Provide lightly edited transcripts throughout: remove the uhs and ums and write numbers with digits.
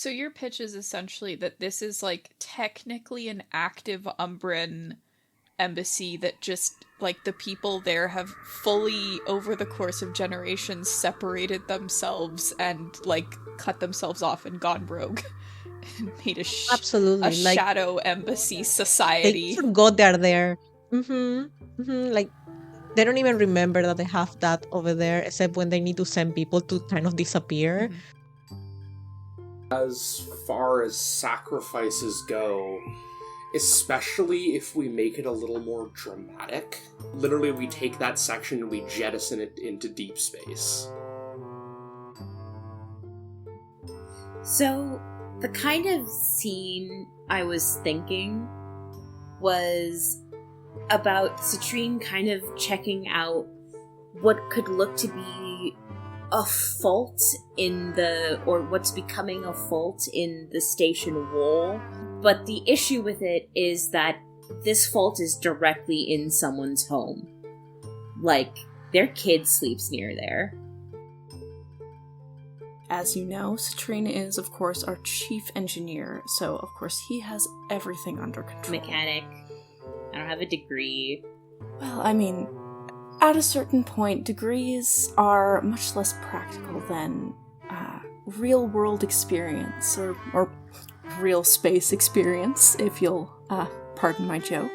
So your pitch is essentially that this is like technically an active Umbran embassy that just like the people there have fully over the course of generations separated themselves and like cut themselves off and gone rogue and made a Absolutely. Like shadow embassy they society. forgot they're there. Like they don't even remember that they have that over there, except when they need to send people to kind of disappear. Mhm. As far as sacrifices go, especially if we make it a little more dramatic, literally we take that section and we jettison it into deep space. So, the kind of scene I was thinking was about Citrine kind of checking out what could look to be a fault in or what's becoming a fault in the station wall. But the issue with it is that this fault is directly in someone's home. Like, their kid sleeps near there. As you know, Citrine is, of course, our chief engineer, so, of course, he has everything under control. Mechanic. I don't have a degree. Well, I mean, at a certain point, degrees are much less practical than real-world experience, or real space experience, if you'll pardon my joke.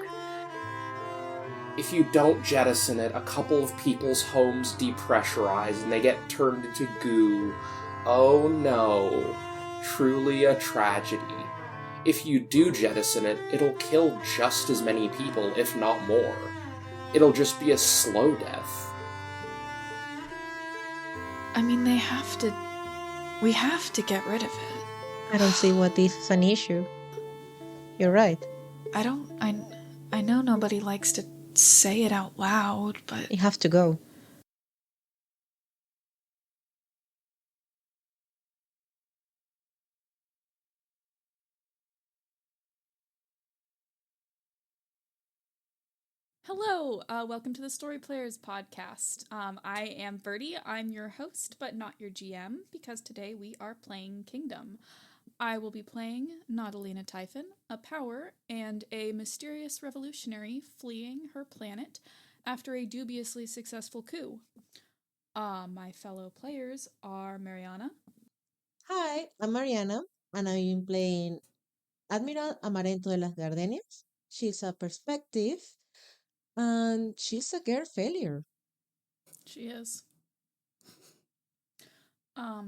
If you don't jettison it, a couple of people's homes depressurize and they get turned into goo. Oh no. Truly a tragedy. If you do jettison it, it'll kill just as many people, if not more. It'll just be a slow death. I mean, we have to get rid of it. I don't see what this is an issue. You're right. I know nobody likes to say it out loud, but You have to go. hello, welcome to the Storyplayers podcast. I am Birdie. I'm your host, but not your GM, because today we are playing Kingdom. I will be playing Naudalina Typhon, a power and a mysterious revolutionary fleeing her planet after a dubiously successful coup. My fellow players are Mariana. Hi, I'm Mariana, and I'm playing Admiral Amarento de las Gardenias. She's a perspective, and she's a girl failure. She is.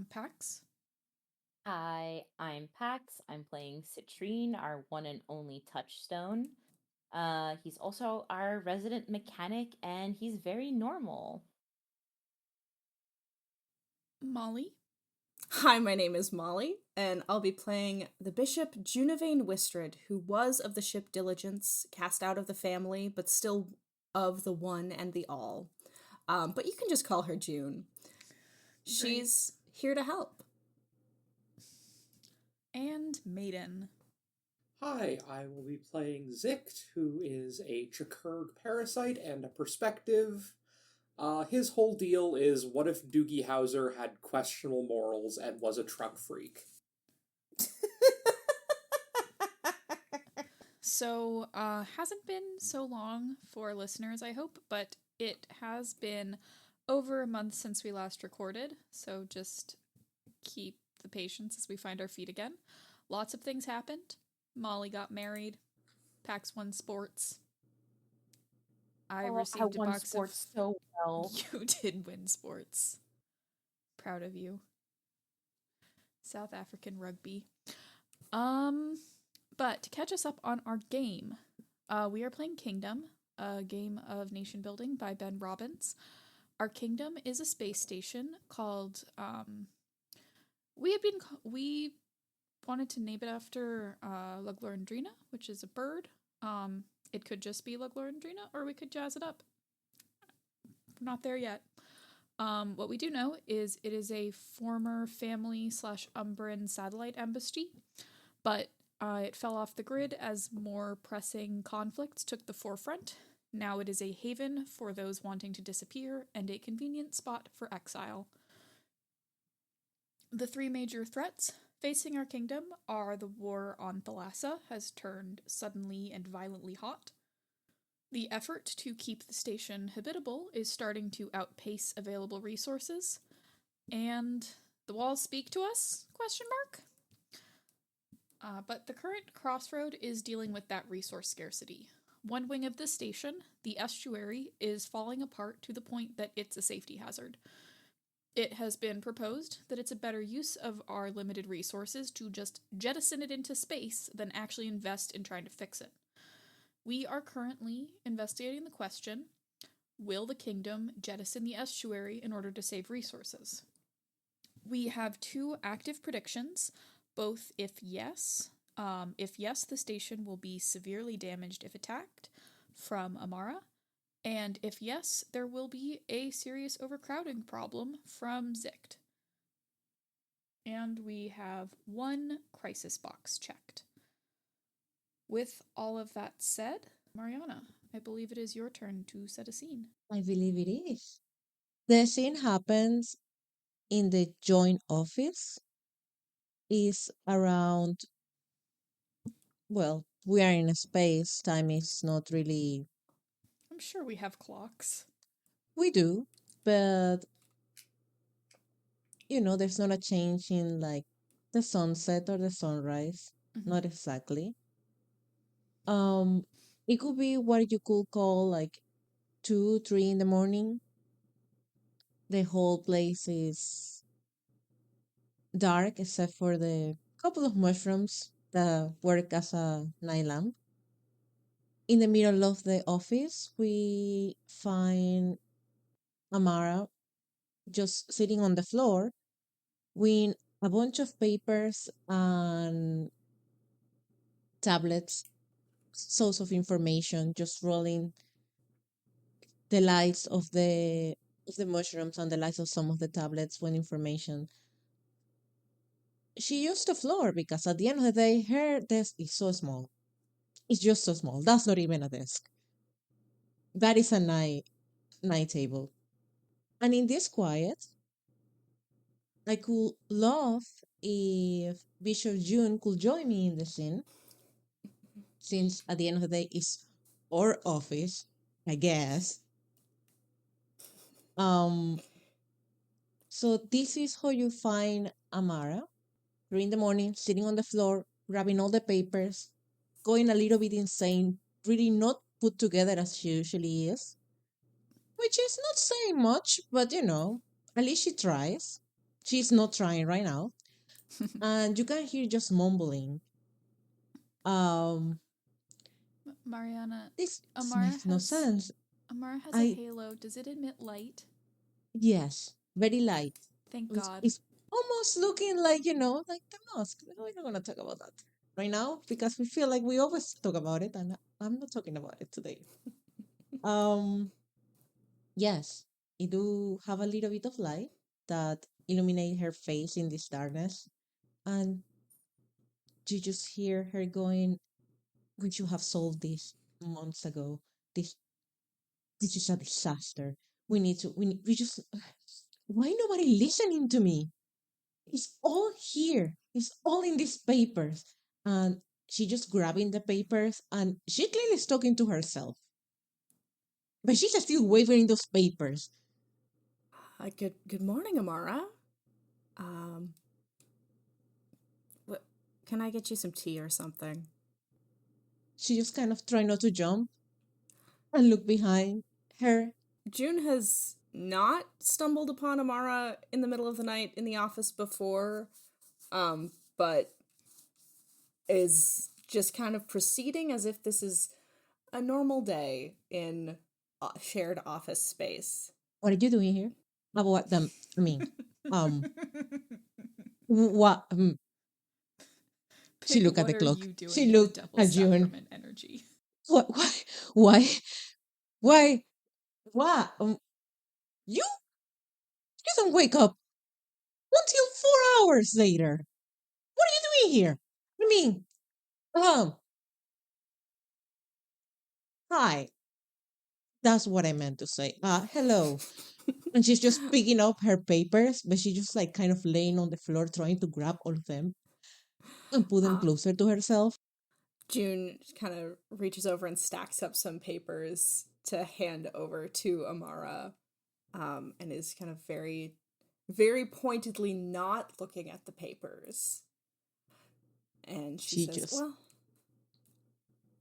Pax. Hi, I'm Pax. I'm playing Citrine, our one and only touchstone. He's also our resident mechanic, and he's very normal. Molly. Hi, my name is Molly, and I'll be playing the Bishop Junivane Wistred, who was of the ship Diligence, cast out of the family, but still of the one and the all. But you can just call her June. She's here to help. And Maiden. Hi, I will be playing Zicht, who is a Chakurg parasite and a perspective. His whole deal is, what if Doogie Howser had questionable morals and was a truck freak? So, hasn't been so long for listeners, I hope, but it has been over a month since we last recorded, so just keep the patience as we find our feet again. Lots of things happened. Molly got married. Pax won sports. I received a won box sports of... so well. You did win sports. Proud of you. South African rugby. But to catch us up on our game, we are playing Kingdom, a game of nation building by Ben Robbins. Our kingdom is a space station called, we wanted to name it after La Glorandrina, which is a bird. It could just be La Glorandrina, or we could jazz it up. We're not there yet. What we do know is it is a former family/Umbran satellite embassy, but it fell off the grid as more pressing conflicts took the forefront. Now it is a haven for those wanting to disappear and a convenient spot for exile. The three major threats Facing our kingdom are the war on Thalassa has turned suddenly and violently hot. The effort to keep the station habitable is starting to outpace available resources. And the walls speak to us? Question mark. But the current Crossroad is dealing with that resource scarcity. One wing of the station, the Estuary, is falling apart to the point that it's a safety hazard. It has been proposed that it's a better use of our limited resources to just jettison it into space than actually invest in trying to fix it. We are currently investigating the question, will the kingdom jettison the estuary in order to save resources? We have 2 active predictions, both if yes. If yes, the station will be severely damaged if attacked from Amara. And if yes, there will be a serious overcrowding problem from Zicht. And we have 1 crisis box checked. With all of that said, Mariana, I believe it is your turn to set a scene. I believe it is. The scene happens in the joint office. Is around, well, we are in a space. Time is not really, I'm sure we have clocks. we do, but there's not a change in like the sunset or the sunrise. Mhm. Not exactly. Um, it could be what you could call like 2, 3 in the morning. The whole place is dark except for the couple of mushrooms that work as a night lamp. In the middle of the office, we find Amara just sitting on the floor with a bunch of papers and tablets, source of information, just rolling the lights of the mushrooms and the lights of some of the tablets with information. She used the floor because at the end of the day, her desk is so small. It's just so small. That's not even a desk. That is a night table. And in this quiet, I could love if Bishop June could join me in the scene, since at the end of the day it's our office, I guess. Um, so this is how you find Amara 3 in the morning, sitting on the floor, grabbing all the papers, going a little bit insane, really not put together as she usually is, which is not saying much, but at least she tries. She's not trying right now. And you can hear just mumbling. Um, Mariana, this Amara makes no has sense. Amara has a I halo. Does it emit light? Yes, very light. Thank It's, God. it's almost looking like like the mask. We're not gonna talk about that right now because we feel like we always talk about it, and I'm not talking about it today. Um, yes, it do have a little bit of light that illuminate her face in this darkness, and you just hear her going, "We should have solved this months ago. This this is a disaster. We need to. We just. Why nobody listening to me? It's all here. It's all in these papers." And she just grabbing the papers and she clearly is talking to herself. But she's still waving those papers. Good morning, Amara. Um, what, can I get you some tea or something? She just kind of try not to jump and look behind her. June has not stumbled upon Amara in the middle of the night in the office before, but is just kind of proceeding as if this is a normal day in shared office space. What are you doing here? What them? I mean, what? She Pig, look at what the are clock. you doing She in the looked Devil's at June. Sacrament energy? What? Why? Why? Why? You don't wake up until 4 hours later. What are you doing here? I mean, um, hi. That's what I meant to say. Hello. And she's just picking up her papers, but she's just like kind of laying on the floor trying to grab all of them. and put them Uh, closer to herself. June kind of reaches over and stacks up some papers to hand over to Amara, and is kind of very, very pointedly not looking at the papers. And she She says, just, "Well,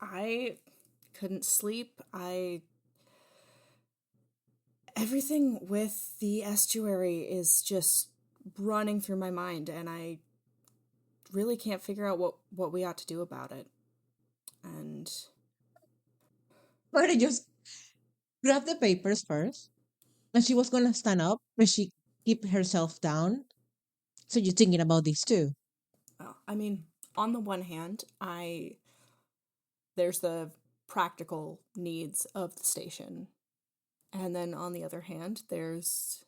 I couldn't sleep. Everything with the estuary is just running through my mind, and I really can't figure out what we ought to do about it." And but I just grabbed the papers first, and she was gonna stand up, but she keep herself down. So you're thinking about this too. well, I mean, on the one hand, there's the practical needs of the station. And then on the other hand, there's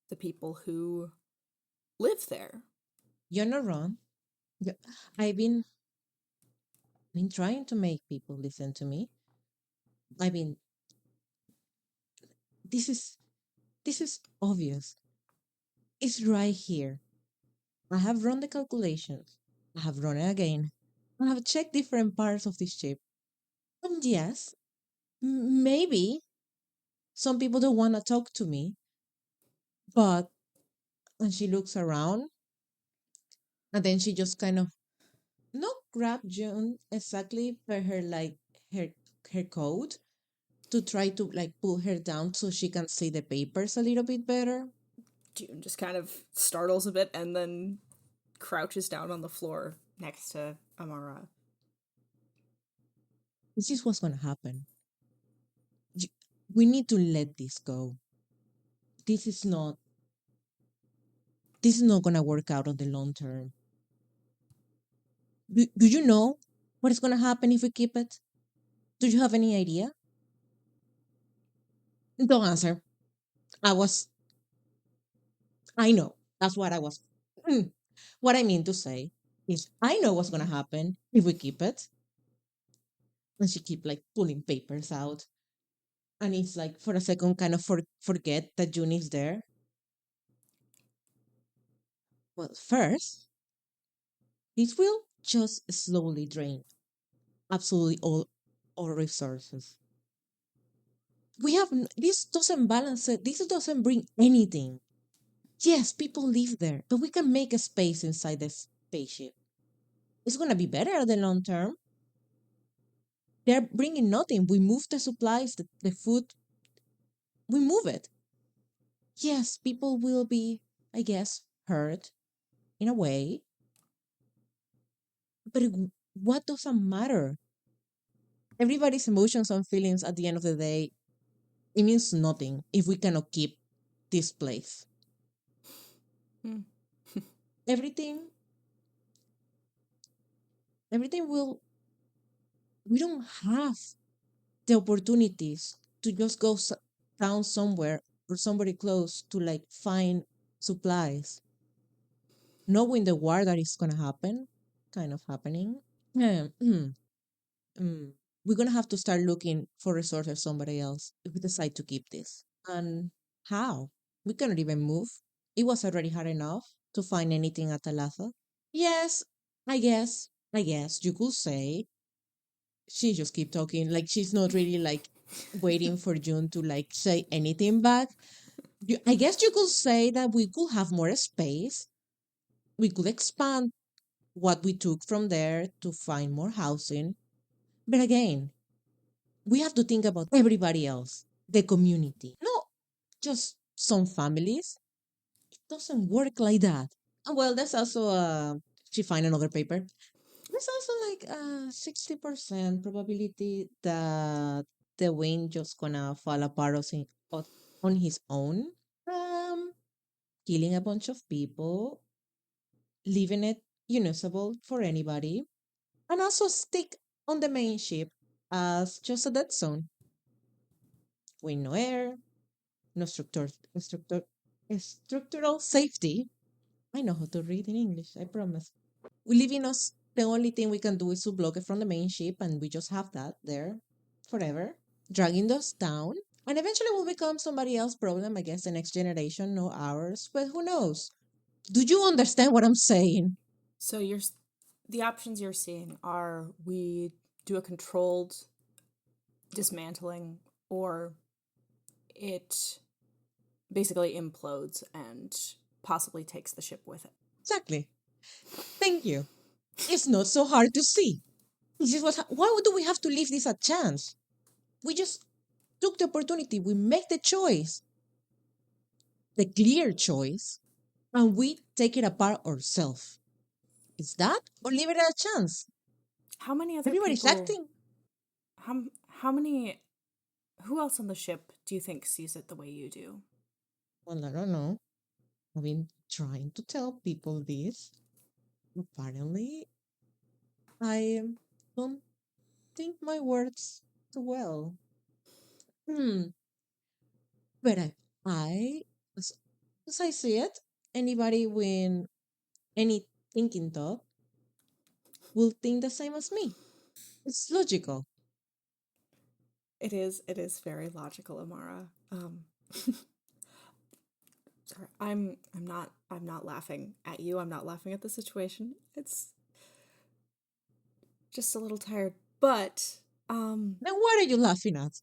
the people who live there. You're not wrong. Yeah, I've been trying to make people listen to me. I mean, this is this is obvious. It's right here. I have run the calculations. I have run it again. I have checked different parts of this ship. And yes, maybe some people don't want to talk to me, but and she looks around and then she just kind of not grab June exactly by her like her her coat to try to like pull her down so she can see the papers a little bit better. June just kind of startles a bit and then crouches down on the floor next to Amara. This is what's gonna happen. Y- We need to let this go. This is not this is not gonna work out on the long term. Do you know what is gonna happen if we keep it? Do you have any idea? Don't answer. I was I know. That's what I was. Mm. What I mean to say is, I know what's gonna happen if we keep it. And she keep like pulling papers out, and it's like for a second, kind of forget that June is there. Well, first, this will just slowly drain absolutely all our resources. This doesn't balance it. This doesn't bring anything. Yes, people live there, but we can make a space inside the spaceship. It's gonna be better at the long term. They're bringing nothing. We move the supplies, the food, we move it. Yes, people will be, I guess, hurt in a way, but what doesn't matter? Everybody's emotions and feelings at the end of the day, it means nothing if we cannot keep this place. Hmm. Everything, everything will, we don't have the opportunities to just go down somewhere or somebody close to like find supplies, knowing the war that is going to happen, kind of happening. Hmm, mm, we're going to have to start looking for resources somebody else if we decide to keep this. And how? We cannot even move. It was already hard enough to find anything at Talasa. Yes, I guess you could say she just keep talking like she's not really like waiting for June to like say anything back. I guess you could say that we could have more space. We could expand what we took from there to find more housing. But again, we have to think about everybody else, the community, not just some families. It doesn't work like that. And well, there's also she find another paper. There's also like a 60% probability that the wind just gonna fall apart on his own, um, killing a bunch of people, leaving it unusable for anybody, and also stick on the main ship as just a dead zone. With no air, no structural safety. I know how to read in English, I promise. We leaving us, the only thing we can do is to block it from the main ship, and we just have that there forever, dragging us down. And eventually will become somebody else's problem, I guess, the next generation, no ours. But who knows? Do you understand what I'm saying? So the options you're seeing are we do a controlled dismantling, or it basically implodes and possibly takes the ship with it. Exactly. Thank you. It's not so hard to see. This is why do we have to leave this a chance? We just took the opportunity. We make the choice, the clear choice, and we take it apart ourselves. Is that or leave it a chance? How many other Everybody's people? acting. How many? Who else on the ship do you think sees it the way you do? Well, I don't know. I've been trying to tell people this. Apparently, I don't think my words too well. Hmm. But as, as I see it, anybody with any thinking thought will think the same as me. It's logical. It is very logical, Amara. Sorry, I'm not laughing at you. I'm not laughing at the situation. It's just a little tired. But Then what are you laughing at?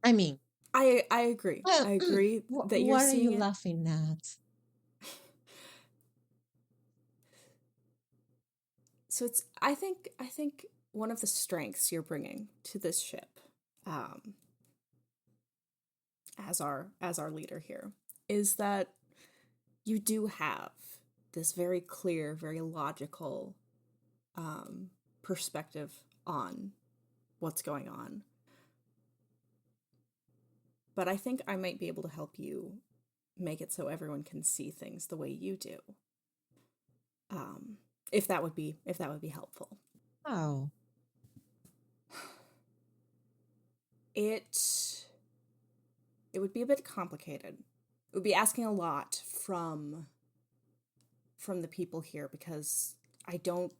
I mean, I agree. I agree that you're what are seeing you it. laughing at? So it's I think one of the strengths you're bringing to this ship, as our leader here, is that you do have this very clear, very logical perspective on what's going on. But I think I might be able to help you make it so everyone can see things the way you do. If that would be helpful. How? It would be a bit complicated. It would be asking a lot from the people here, because I don't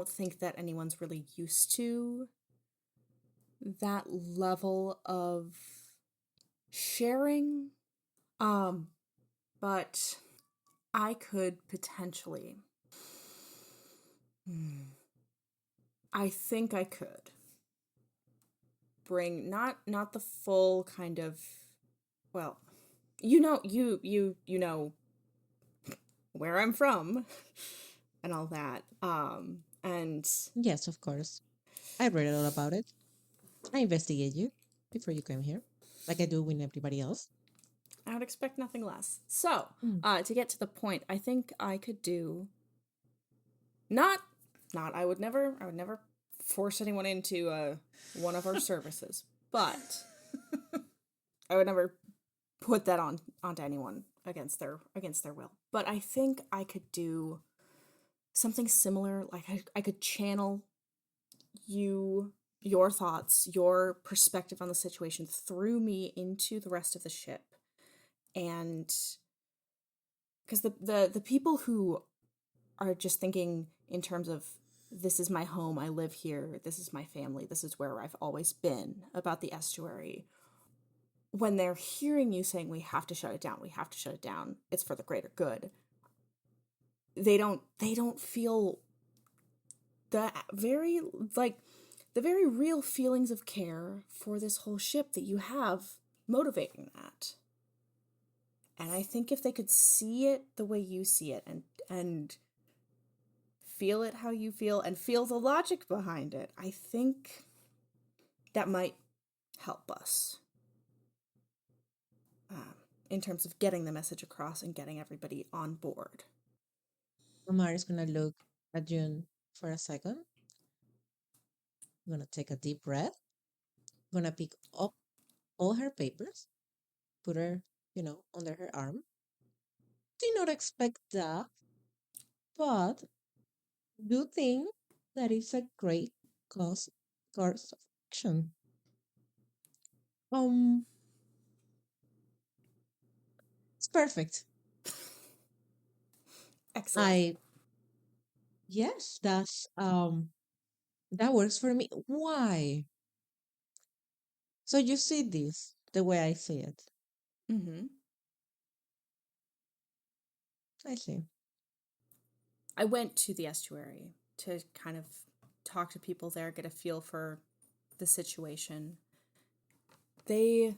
think that anyone's really used to that level of sharing. But I could potentially I think I could bring not the full kind of, well, you know where I'm from and all that. And Yes, of course. I read all about it. I investigate you before you came here, like I do with everybody else. I would expect nothing less. So, Mm. to get to the point, I think I could do not I would never force anyone into one of our services, but I would never put that onto anyone against their will. But I think I could do something similar. Like I could channel your thoughts, your perspective on the situation through me into the rest of the ship. And because the people who are just thinking in terms of, this is my home, I live here, this is my family, this is where I've always been, about the estuary, when they're hearing you saying we have to shut it down, it's for the greater good, they don't feel the very real feelings of care for this whole ship that you have motivating that. And I think if they could see it the way you see it, and feel it how you feel, and feel the logic behind it, I think that might help us in terms of getting the message across and getting everybody on board. Omar is gonna look at June for a second. I'm gonna take a deep breath. I'm gonna pick up all her papers, put her, under her arm. Did not expect that, but do think that is a great course of action. It's perfect. Excellent. Yes, that works for me. Why? So you see this the way I see it. Mm-hmm. I see. I went to the estuary to kind of talk to people there, get a feel for the situation. They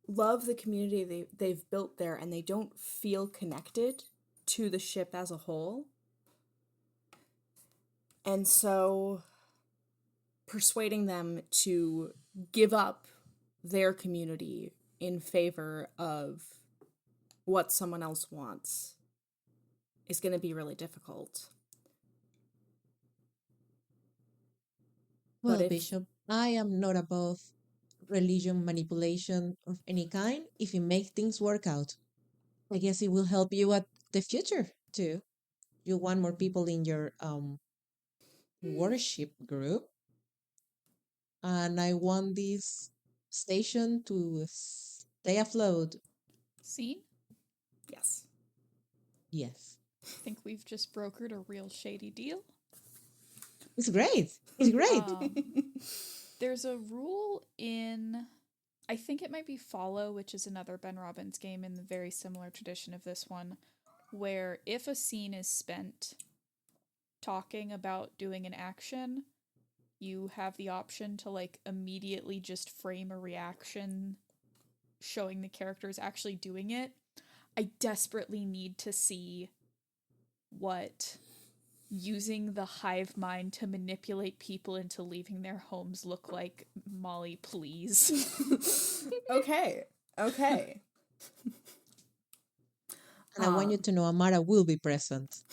love the community they've built there, and they don't feel connected to the ship as a whole. And so persuading them to give up their community in favor of what someone else wants is going to be really difficult. Well, Bishop, I am not above religion manipulation of any kind if it makes things work out. I guess it will help you at the future too. You want more people in your worship group, and I want this station to stay afloat. Scene? Yes. Yes. I think we've just brokered a real shady deal. It's great. It's great. There's a rule in, I think it might be Follow, which is another Ben Robbins game in the very similar tradition of this one, where if a scene is spent talking about doing an action, you have the option to like immediately just frame a reaction showing the characters actually doing it. I desperately need to see what using the hive mind to manipulate people into leaving their homes look like. Molly, please. Okay. And I want you to know Amara will be present.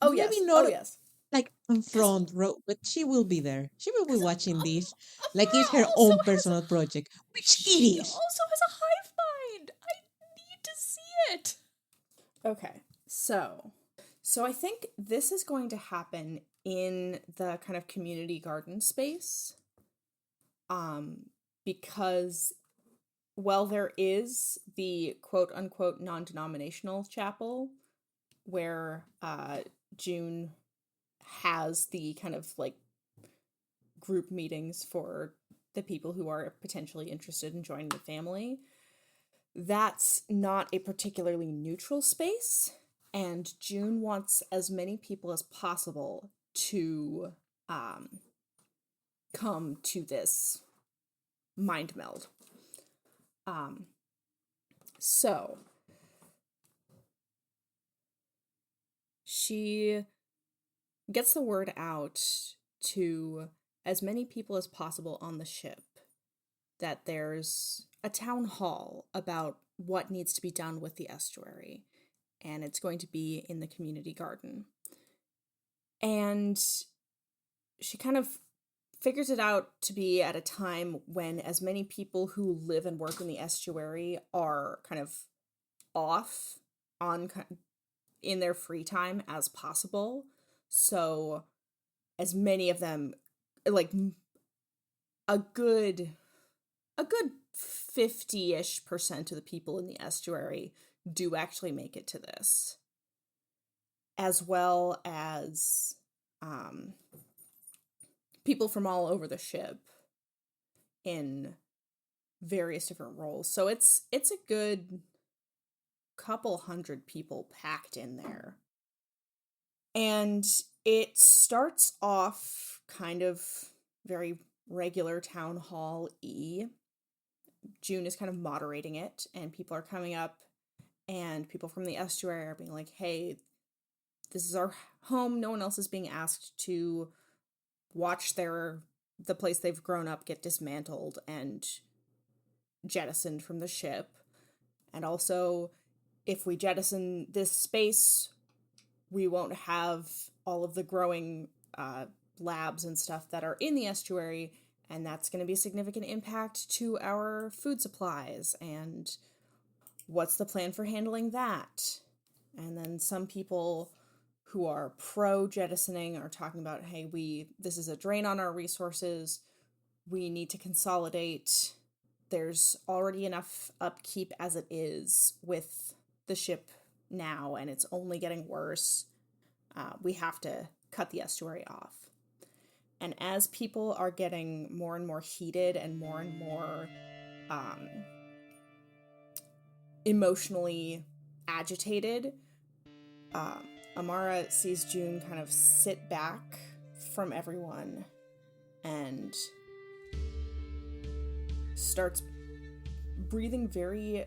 Oh, Maybe yes. not Oh, yes. like on front row, but she will be there. She will be watching this like it's her Amara own also has personal project, which it She is. also has a hive mind. I need to see it. Okay. So I think this is going to happen in the kind of community garden space. Because while there is the quote unquote non-denominational chapel where June has the kind of like group meetings for the people who are potentially interested in joining the family, that's not a particularly neutral space, and June wants as many people as possible to come to this mind meld. So she gets the word out to as many people as possible on the ship that there's a town hall about what needs to be done with the estuary, and it's going to be in the community garden. And she kind of figures it out to be at a time when as many people who live and work in the estuary are kind of off on in their free time as possible. So as many of them, like a good 50-ish% of the people in the estuary do actually make it to this, as well as people from all over the ship in various different roles. So it's a good couple hundred people packed in there. And it starts off kind of very regular town hall-y. June is kind of moderating it, and people are coming up, and people from the estuary are being like, hey, this is our home. No one else is being asked to watch the place they've grown up get dismantled and jettisoned from the ship. And also, if we jettison this space, we won't have all of the growing labs and stuff that are in the estuary, and that's going to be a significant impact to our food supplies. And what's the plan for handling that? And then some people who are pro jettisoning are talking about, hey, this is a drain on our resources. We need to consolidate. There's already enough upkeep as it is with the ship now, and it's only getting worse. We have to cut the estuary off. And as people are getting more and more heated and more emotionally agitated, Amara sees June kind of sit back from everyone and starts breathing very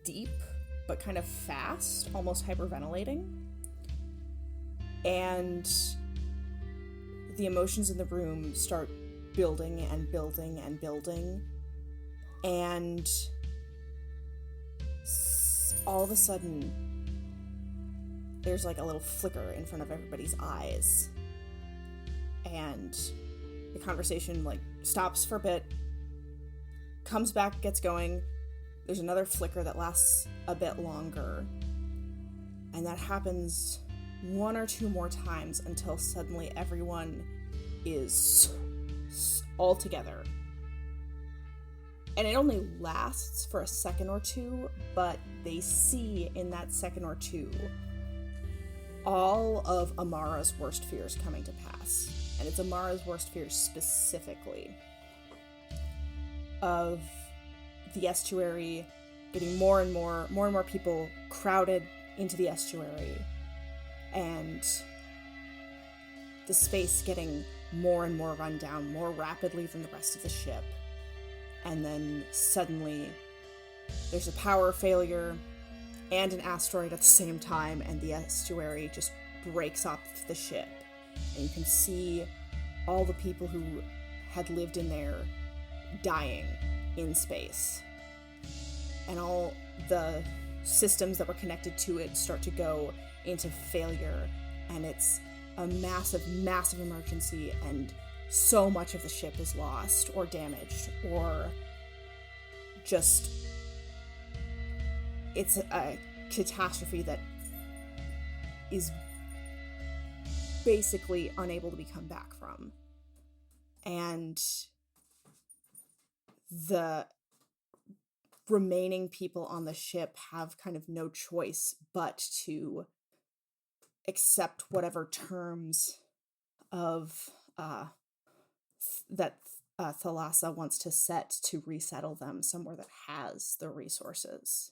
deep, but kind of fast, almost hyperventilating. And the emotions in the room start building and building and building. And all of a sudden, there's like a little flicker in front of everybody's eyes. And the conversation like stops for a bit, comes back, gets going. There's another flicker that lasts a bit longer. And that happens one or two more times until suddenly everyone is all together. And it only lasts for a second or two, but they see in that second or two all of Amara's worst fears coming to pass. And it's Amara's worst fears specifically of the estuary getting more and more people crowded into the estuary, and the space getting more and more run down more rapidly than the rest of the ship. And then suddenly there's a power failure and an asteroid at the same time, and the estuary just breaks off the ship. And you can see all the people who had lived in there dying in space. And all the systems that were connected to it start to go into failure, and it's a massive, massive emergency, and so much of the ship is lost or damaged, or just it's a catastrophe that is basically unable to be come back from. And the remaining people on the ship have kind of no choice but to accept whatever terms of that Thalassa wants to set to resettle them somewhere that has the resources.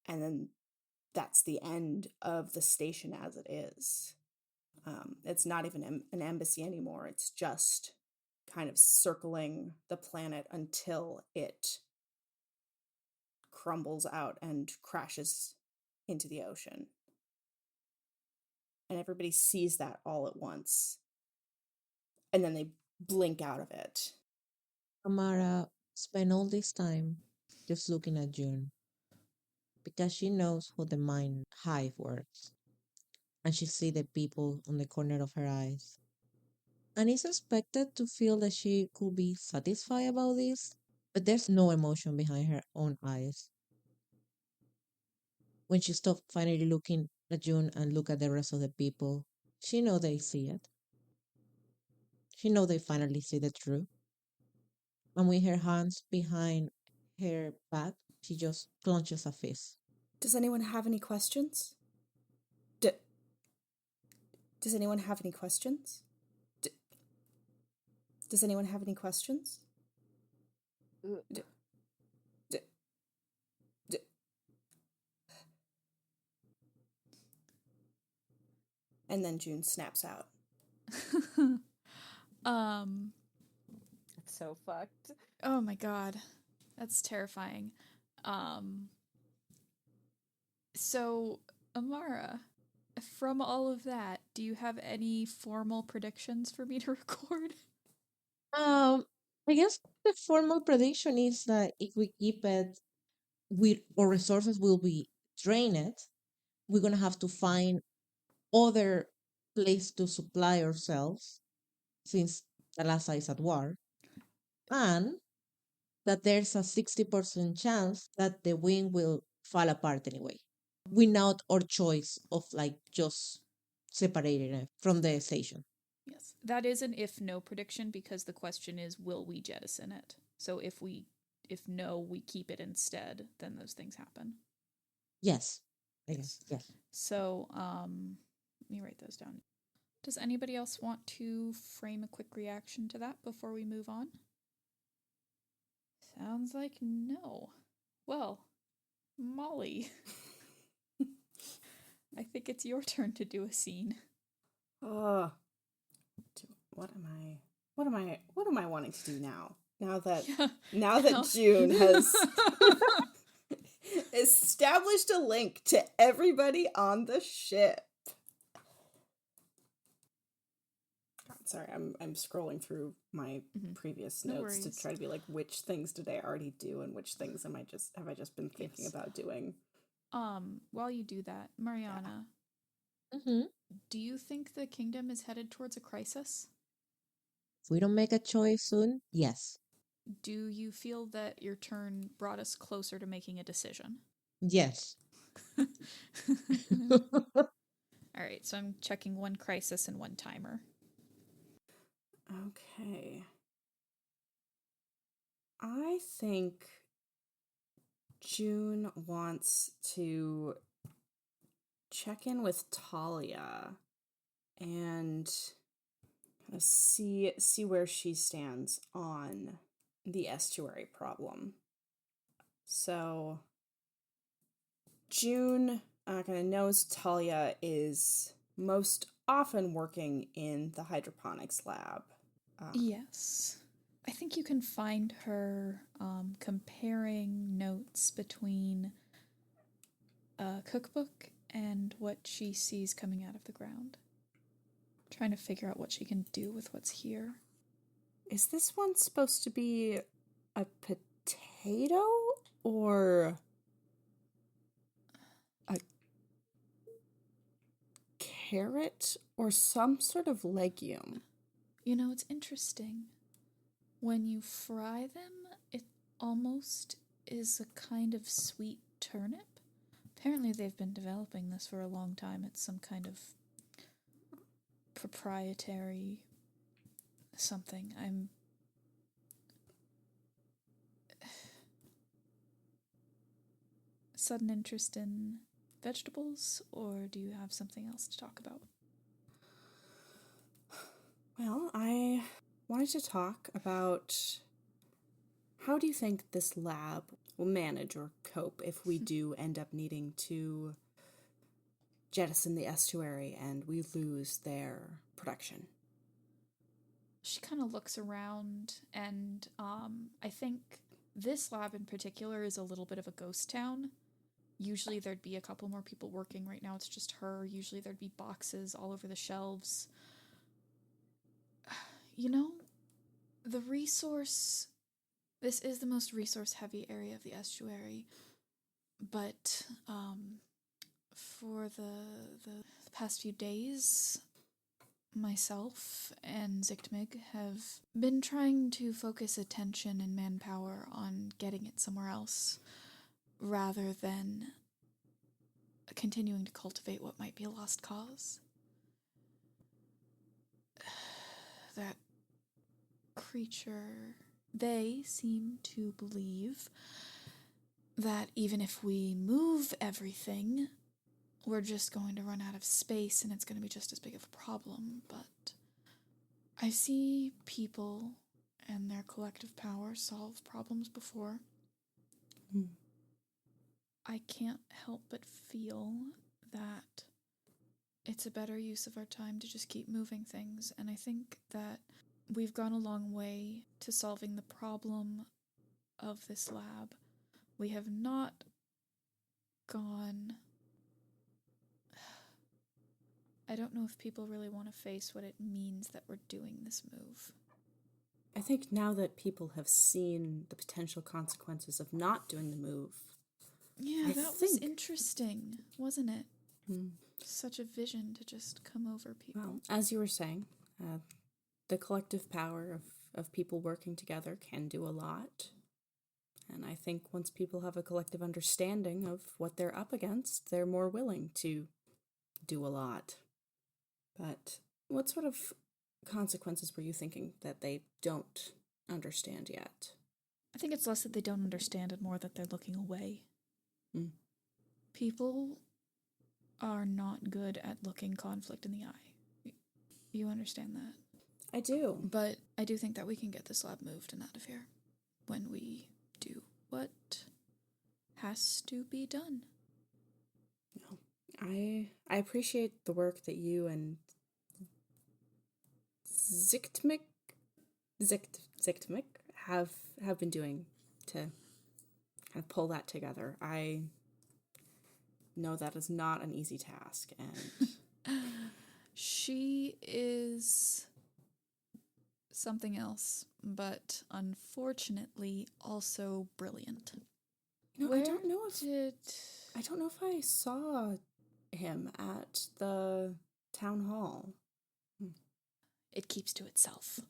And then that's the end of the station as it is. It's not even an embassy anymore. It's just kind of circling the planet until it crumbles out and crashes into the ocean. And everybody sees that all at once. And then they blink out of it. Amara spent all this time just looking at June because she knows how the mind hive works, and she sees the people on the corner of her eyes. And it's expected to feel that she could be satisfied about this, but there's no emotion behind her own eyes. When she stopped finally looking at June and look at the rest of the people, she know they see it. She know they finally see the truth. And with her hands behind her back, she just clenches a fist. Does anyone have any questions? Does anyone have any questions? Does anyone have any questions? And then June snaps out. So fucked. Oh my god. That's terrifying. So, Amara, from all of that, do you have any formal predictions for me to record? I guess the formal prediction is that if we keep it, our resources will be drained. We're gonna have to find other place to supply ourselves since Thalassa is at war, and that there's a 60% chance that the wing will fall apart anyway, without our choice of like just separating it from the station. Yes. That is an if no prediction because the question is will we jettison it? So if no, we keep it instead, then those things happen. Yes. I guess. Yes. So, let me write those down. Does anybody else want to frame a quick reaction to that before we move on? Sounds like no. Well, Molly. I think it's your turn to do a scene. What am I wanting to do now? Now that June has established a link to everybody on the ship. God, sorry, I'm scrolling through my previous notes to try to be like, which things did I already do and which things have I just been thinking about doing? While you do that, Mariana, do you think the kingdom is headed towards a crisis? If we don't make a choice soon, yes. Do you feel that your turn brought us closer to making a decision? Yes. All right, so I'm checking one crisis and one timer. Okay. I think June wants to check in with Talia and see where she stands on the estuary problem. So June kind of knows Talia is most often working in the hydroponics lab. Yes. I think you can find her comparing notes between a cookbook and what she sees coming out of the ground. Trying to figure out what she can do with what's here. Is this one supposed to be a potato or a carrot or some sort of legume? You know, it's interesting. When you fry them, it almost is a kind of sweet turnip. Apparently they've been developing this for a long time. It's some kind of proprietary something. Sudden interest in vegetables, or do you have something else to talk about? Well, I wanted to talk about how do you think this lab will manage or cope if we do end up needing to jettison the estuary and we lose their production? She kind of looks around, and I think this lab in particular is a little bit of a ghost town. Usually there'd be a couple more people working. Right now it's just her. Usually there'd be boxes all over the shelves. You know, this is the most resource-heavy area of the estuary, but for the past few days, myself and Zichtmig have been trying to focus attention and manpower on getting it somewhere else, rather than continuing to cultivate what might be a lost cause. That creature, they seem to believe that even if we move everything, we're just going to run out of space and it's going to be just as big of a problem. But I see people and their collective power solve problems before. I can't help but feel that it's a better use of our time to just keep moving things, and I think that we've gone a long way to solving the problem of this lab. We have not gone... I don't know if people really want to face what it means that we're doing this move. I think now that people have seen the potential consequences of not doing the move... Yeah, that was interesting, wasn't it? Such a vision to just come over people. Well, as you were saying, the collective power of people working together can do a lot. And I think once people have a collective understanding of what they're up against, they're more willing to do a lot. But what sort of consequences were you thinking that they don't understand yet? I think it's less that they don't understand and more that they're looking away. People are not good at looking conflict in the eye. You understand that? I do. But I do think that we can get this lab moved and out of here when we do what has to be done. No. I appreciate the work that you and Ziktmik have been doing to kind of pull that together. I know that is not an easy task, and She is something else, but unfortunately also brilliant. no, Where I don't know if did I saw him at the town hall. it keeps to itself?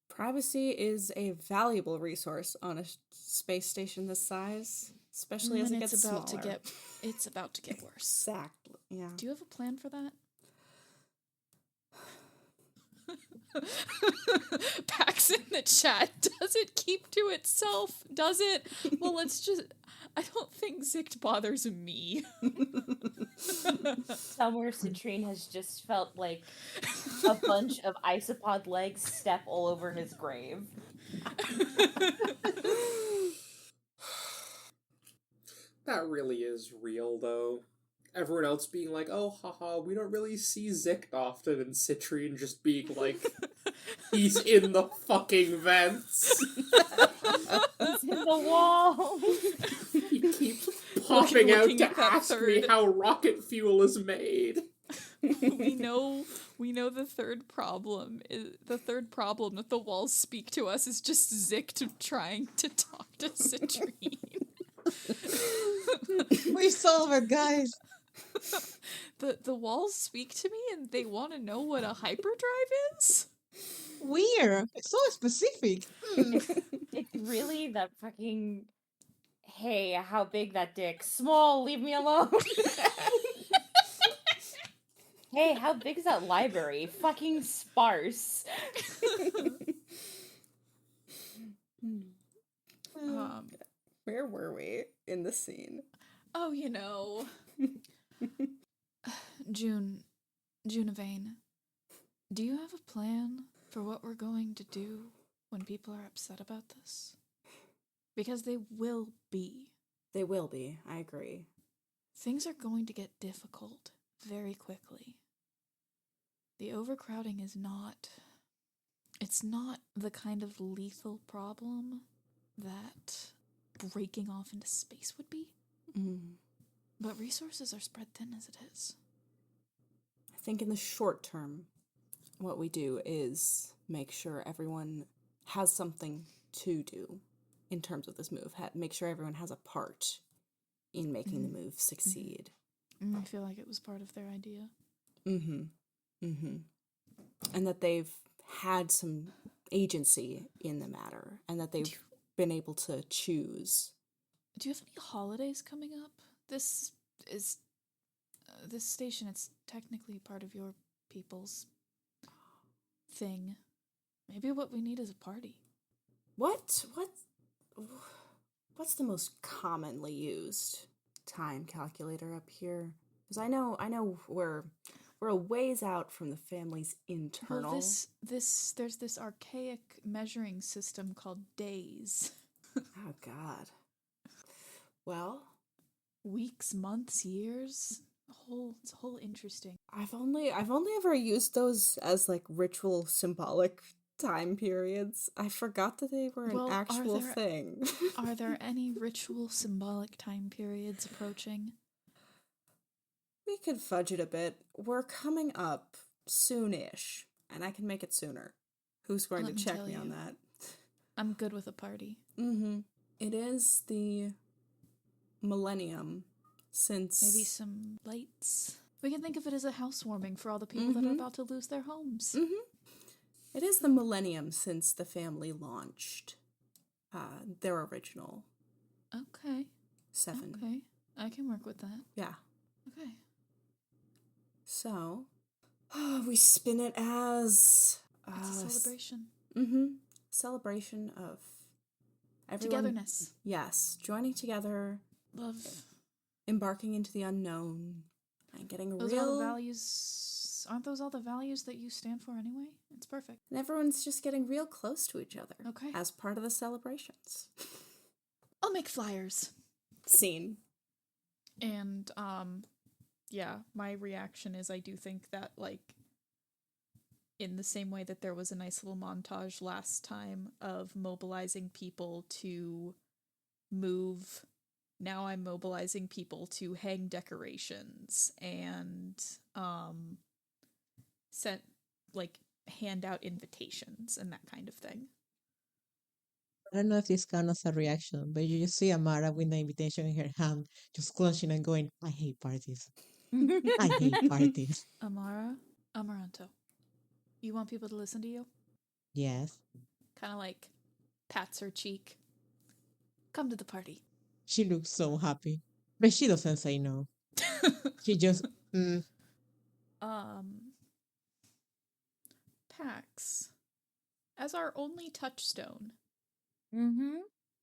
Privacy is a valuable resource on a space station this size, especially as And it gets it's about smaller. it's about to get worse. Exactly. Yeah. Do you have a plan for that? Pax in the chat. Does it keep to itself? Does it? Well, I don't think Zict bothers me. Somewhere Citrine has just felt like a bunch of isopod legs step all over his grave. That really is real, though. Everyone else being like, oh, haha, we don't really see Zict often, and Citrine just being like, he's in the fucking vents. It's in the wall. He keeps popping out looking to at that ask me third. how rocket fuel is made. we know the third problem that the walls speak to us is just Zict trying to talk to Citrine. We solve it, guys. The walls speak to me and they want to know what a hyperdrive is? Weird. It's so specific. It's really that fucking. Hey, how big that dick? Small, leave me alone. Hey, how big is that library? Fucking sparse. Where were we in the scene? Oh, Junavane, do you have a plan for what we're going to do when people are upset about this? Because they will be. They will be, I agree. Things are going to get difficult very quickly. The overcrowding is not... It's not the kind of lethal problem that breaking off into space would be. But resources are spread thin as it is. I think in the short term, what we do is make sure everyone has something to do in terms of this move. Make sure everyone has a part in making the move succeed. I feel like it was part of their idea. And that they've had some agency in the matter, and that they've been able to choose. Do you have any holidays coming up? This station, it's technically part of your people's thing. Maybe what we need is a party. What's the most commonly used time calculator up here? Because I know we're a ways out from the family's internal. Well, there's this archaic measuring system called days. Oh God. Well, Weeks, months, years. It's a whole interesting. I've only ever used those as like ritual symbolic time periods. I forgot that they were an actual thing. Are there any ritual symbolic time periods approaching? We could fudge it a bit. We're coming up soon-ish, and I can make it sooner. Who's going Let to me check tell me on you. that? I'm good with a party. It is the millennium since... Maybe some lights. We can think of it as a housewarming for all the people that are about to lose their homes. It is the millennium since the family launched their original Okay. 7. Okay. I can work with that. Yeah. Okay. So, we spin it as... It's a celebration. Celebration of everyone... Togetherness. Yes. Joining together, Love. embarking into the unknown, and getting Those real... are all the values. Aren't those all the values that you stand for anyway? It's perfect. And everyone's just getting real close to each other. Okay. As part of the celebrations. I'll make flyers. Scene. And yeah, my reaction is I do think that, like, in the same way that there was a nice little montage last time of mobilizing people to move, now I'm mobilizing people to hang decorations and sent, like, hand out invitations and that kind of thing. I don't know if this counts as a reaction, but you just see Amara with the invitation in her hand, just clutching and going, I hate parties. I hate parties. Amara, Amaranto, you want people to listen to you? Yes. Kind of like pats her cheek. Come to the party. She looks so happy. But she doesn't say no. She just, Pax, as our only touchstone, Mm-hmm.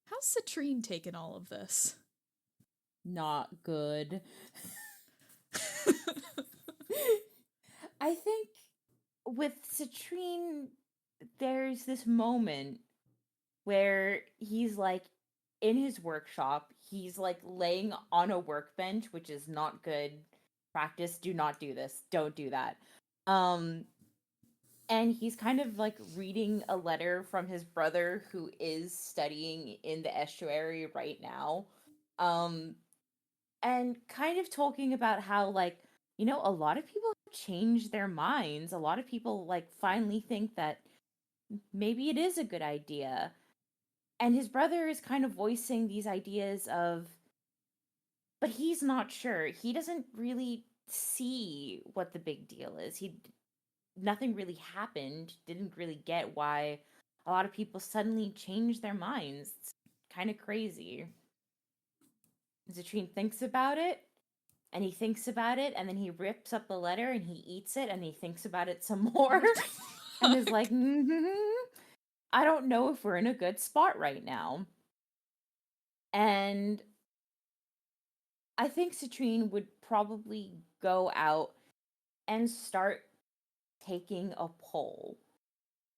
how's Citrine taken all of this? Not good. I think with Citrine, there's this moment where he's like in his workshop, he's like laying on a workbench, which is not good practice. Do not do this. Don't do that. And he's kind of like reading a letter from his brother who is studying in the estuary right now. And kind of talking about how, like, you know, a lot of people have changed their minds. A lot of people like finally think that maybe it is a good idea. And his brother is kind of voicing these ideas of, but he's not sure. He doesn't really see what the big deal is. Nothing really happened, didn't really get why a lot of people suddenly changed their minds. It's kind of crazy. Zatrine thinks about it, and he thinks about it, and then he rips up the letter and he eats it, and he thinks about it some more, and is like, I don't know if we're in a good spot right now. And I think Citrine would probably go out and start taking a poll.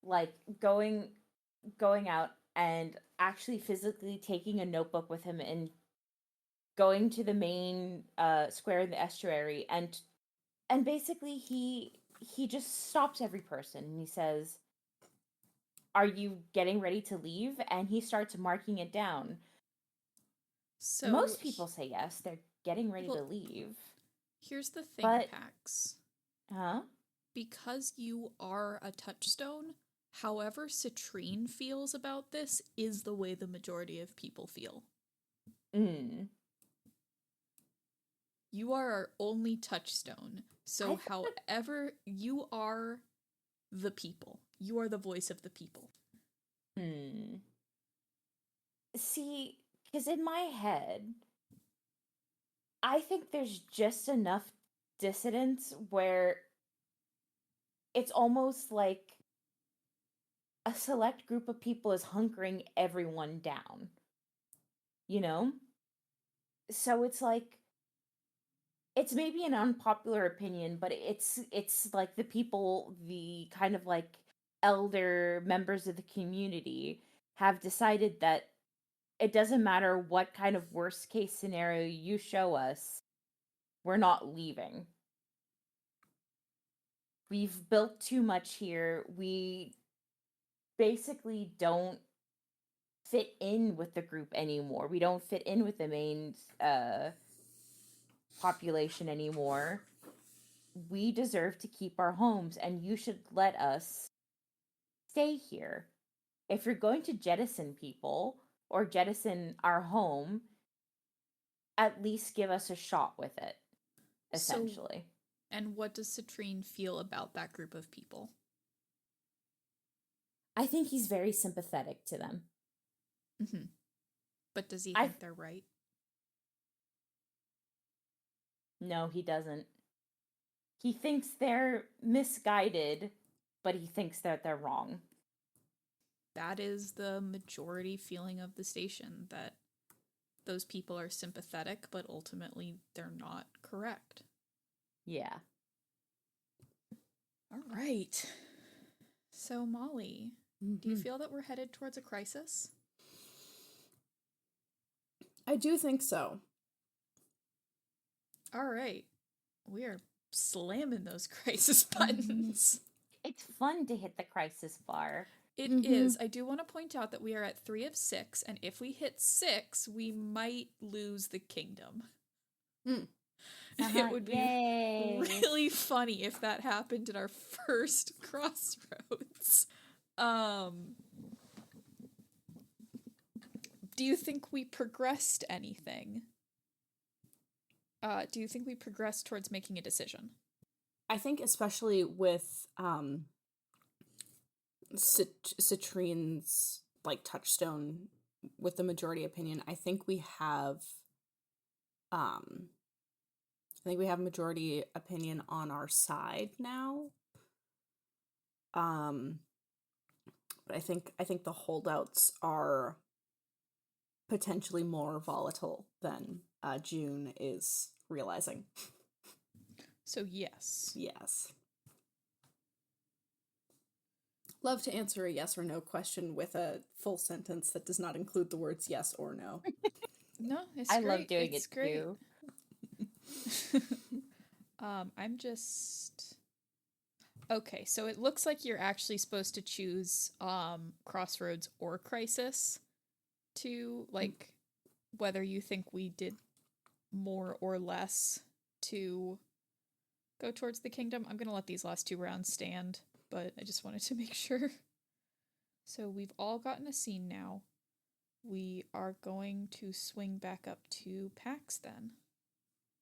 Like going out and actually physically taking a notebook with him and going to the main square in the estuary, and basically he just stops every person and he says, are you getting ready to leave? And he starts marking it down. So most people say yes, they're getting ready to well, leave. Here's the thing, But- Pax. Huh? Because you are a touchstone, however Citrine feels about this is the way the majority of people feel. You are our only touchstone. So however, you are the people. You are the voice of the people. See, because in my head, I think there's just enough dissidence where it's almost like a select group of people is hunkering everyone down. You know? So it's like, it's maybe an unpopular opinion, but it's like the people, the kind of like elder members of the community have decided that it doesn't matter what kind of worst case scenario you show us, we're not leaving. We've built too much here. We basically don't fit in with the group anymore. We don't fit in with the main population anymore. We deserve to keep our homes, and you should let us stay here. If you're going to jettison people or jettison our home, at least give us a shot with it, essentially. And what does Citrine feel about that group of people? I think he's very sympathetic to them. Mm-hmm. But does he think they're right? No, he doesn't. He thinks they're misguided, but he thinks that they're wrong. That is the majority feeling of the station, that those people are sympathetic, but ultimately they're not correct. Yeah. All right. So, Molly, do you feel that we're headed towards a crisis? I do think so. All right. We are slamming those crisis buttons. It's fun to hit the crisis bar. It is. I do want to point out that we are at 3 of 6, and if we hit 6, we might lose the kingdom. It would be really funny if that happened in our first Crossroads. Do you think we progressed anything? Do you think we progressed towards making a decision? I think especially with Citrine's like touchstone with the majority opinion, I think we have majority opinion on our side now. But I think the holdouts are potentially more volatile than June is realizing. So yes. Yes. Love to answer a yes or no question with a full sentence that does not include the words yes or no. No, it's I great. love doing it's it great. too. I'm just... Okay, so it looks like you're actually supposed to choose Crossroads or Crisis to, like, whether you think we did more or less to go towards the kingdom. I'm going to let these last 2 rounds stand, but I just wanted to make sure. So we've all gotten a scene now. We are going to swing back up to PAX then.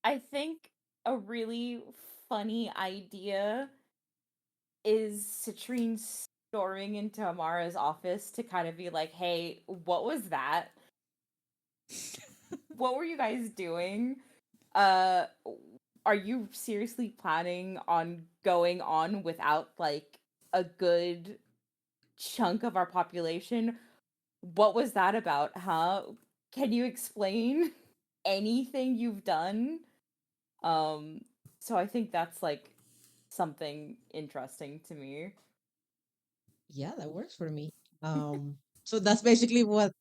I think a really funny idea is Citrine storming into Amara's office to kind of be like, hey, what was that? What were you guys doing? Are you seriously planning on going on without, like, a good chunk of our population? What was that about, huh? Can you explain anything you've done? So I think that's, like, something interesting to me. Yeah, that works for me. So that's basically what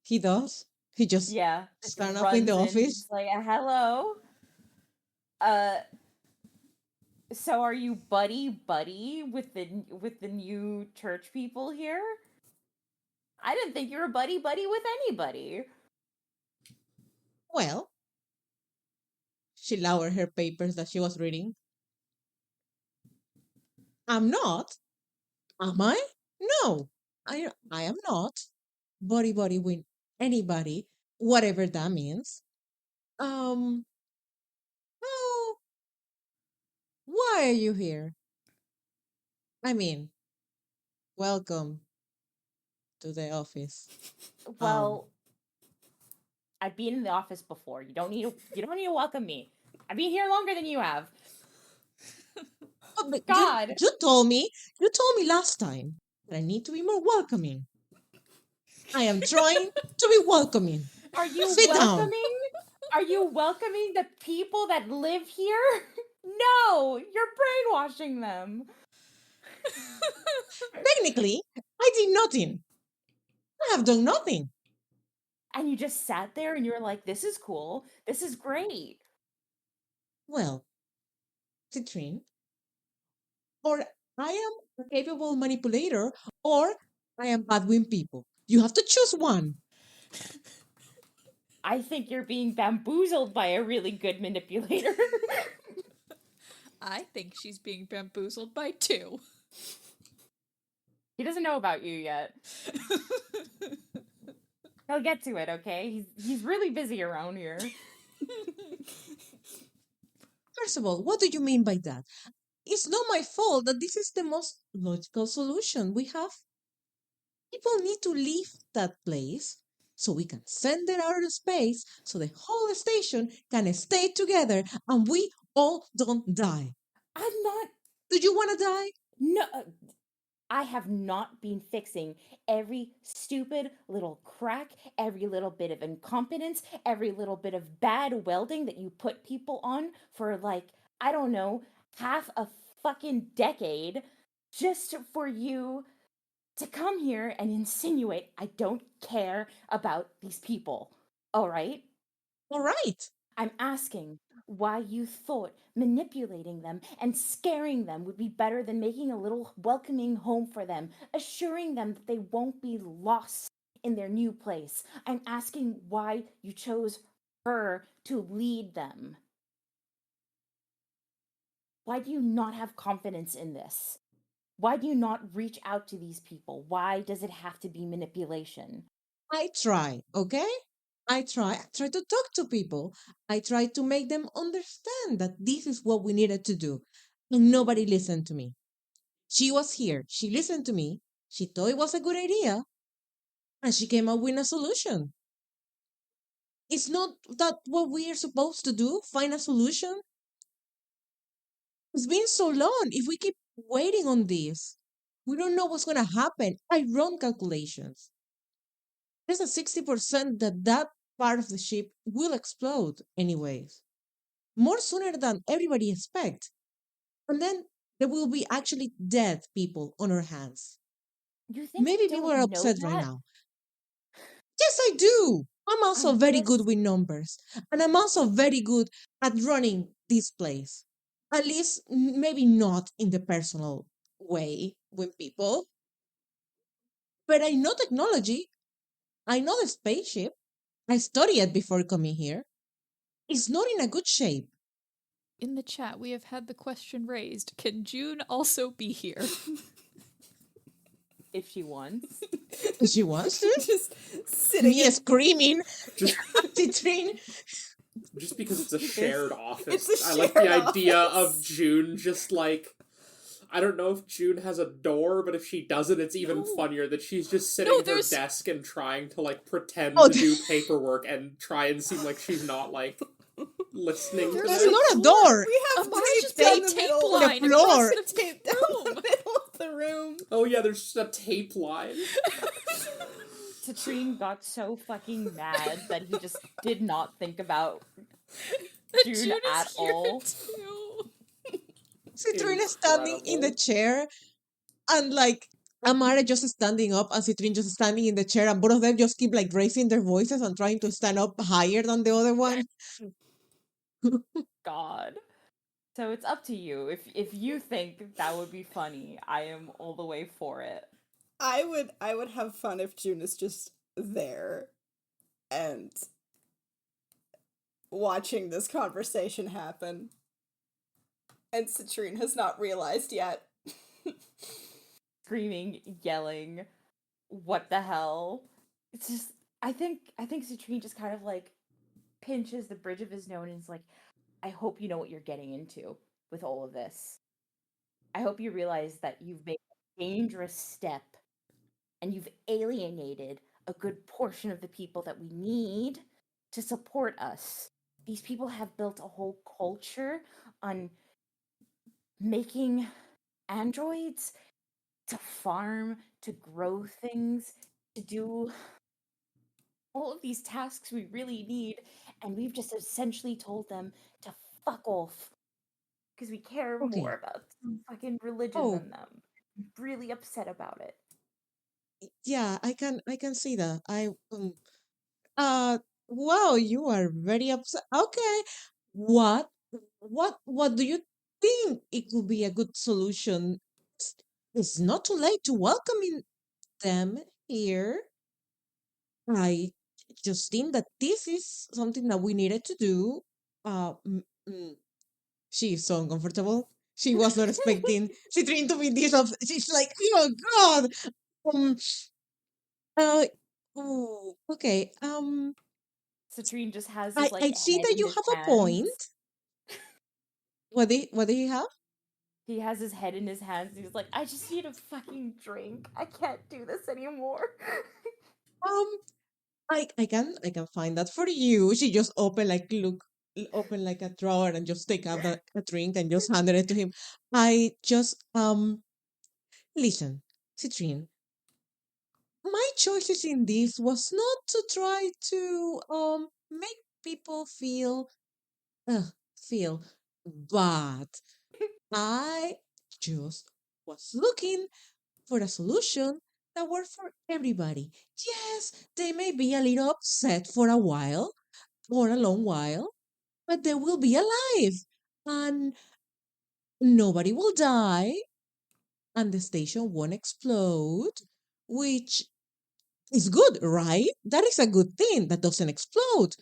he does. He just Yeah, stand up in runs the in, office. he's like, hello. So are you buddy with the new church people here? I didn't think you were buddy with anybody. Well, she lowered her papers that she was reading. I'm not. Am I? No, I am not. Buddy with anybody, whatever that means. Oh, why are you here? I mean, welcome to the office. Well, I've been in the office before. You don't need to welcome me. I've been here longer than you have. But God. you told me last time that I need to be more welcoming. I am trying to be welcoming. Are you Sit down. welcoming? Are you welcoming the people that live here? No, you're brainwashing them. Technically, I did nothing. I have done nothing. And you just sat there and you're like, this is cool. This is great. Well, Citrine, or I am a capable manipulator, or I am bad with people. You have to choose one. I think you're being bamboozled by a really good manipulator. I think she's being bamboozled by 2. He doesn't know about you yet. He'll get to it, okay? He's really busy around here. First of all, what do you mean by that? It's not my fault that this is the most logical solution we have. People need to leave that place so we can send it out of space so the whole station can stay together and we all don't die. I'm not... Do you want to die? No... I have not been fixing every stupid little crack, every little bit of incompetence, every little bit of bad welding that you put people on for, like, I don't know, half a fucking decade just for you to come here and insinuate I don't care about these people. All right? All right. I'm asking, why you thought manipulating them and scaring them would be better than making a little welcoming home for them, assuring them that they won't be lost in their new place. I'm asking why you chose her to lead them. Why do you not have confidence in this? Why do you not reach out to these people? Why does it have to be manipulation? I try, okay? I try. I try to talk to people. I try to make them understand that this is what we needed to do. And nobody listened to me. She was here. She listened to me. She thought it was a good idea. And she came up with a solution. It's not that what we are supposed to do, find a solution. It's been so long. If we keep waiting on this, we don't know what's going to happen. I run calculations. There's a 60% that part of the ship will explode anyways, more sooner than everybody expects. And then there will be actually dead people on our hands. You think Maybe I people don't are know upset right that? now. Yes, I do. I'm also I'm very good just with numbers. And I'm also very good at running this place. At least, maybe not in the personal way with people. But I know technology. I know the spaceship. I studied it before coming here. It's not in a good shape. In the chat, we have had the question raised, can June also be here? if she wants. She wants to. Just sitting Me in. screaming. Just Citrine. just because it's a There's- shared office. It's a I like the shared idea office. of June just like I don't know if June has a door, but if she doesn't, it's even No. funnier that she's just sitting No, at her there's- desk and trying to like pretend Oh, to do paperwork and try and seem like she's not like listening to There's There's them. not a door. We have Amara's tape just down put a the tape middle. line The across floor. the Tape down the room. middle of the room. Oh yeah, there's just a tape line. Citrine got so fucking mad that he just did not think about June June is at here all. too. Citrine is standing in the Incredible. chair and like Amara just standing up and Citrine just standing in the chair and both of them just keep like raising their voices and trying to stand up higher than the other one. God. So it's up to you. If you think that would be funny, I am all the way for it. I would have fun if June is just there and watching this conversation happen. And Citrine has not realized yet. Screaming, yelling, what the hell? It's just I think Citrine just kind of like pinches the bridge of his nose and is like, I hope you know what you're getting into with all of this. I hope you realize that you've made a dangerous step and you've alienated a good portion of the people that we need to support us. These people have built a whole culture on making androids to farm, to grow things, to do all of these tasks we really need, and we've just essentially told them to fuck off because we care Okay. more about fucking religion Oh. than them. I'm really upset about it. Yeah, I can see that. Uh wow, you are very upset. Okay. What do you think it could be a good solution? It's, it's not too late to welcoming them here. I just think that this is something that we needed to do. Uh, mm, mm, she is so uncomfortable. She was not expecting Citrine to be this. She's like, oh God. Um. Oh. Okay. Citrine just has I his like I see head that in you his have a hands. point. What do you have? He has his head in his hands. And he's like, I just need a fucking drink. I can't do this anymore. Um. I can find that for you. She just open like a drawer and just take out a drink and just handed it to him. I just listen, Citrine. My choices in this was not to try to make people feel bad. I just was looking for a solution that worked for everybody. Yes, they may be a little upset for a while, for a long while, but they will be alive and nobody will die and the station won't explode, which is good, right? That is a good thing that doesn't explode.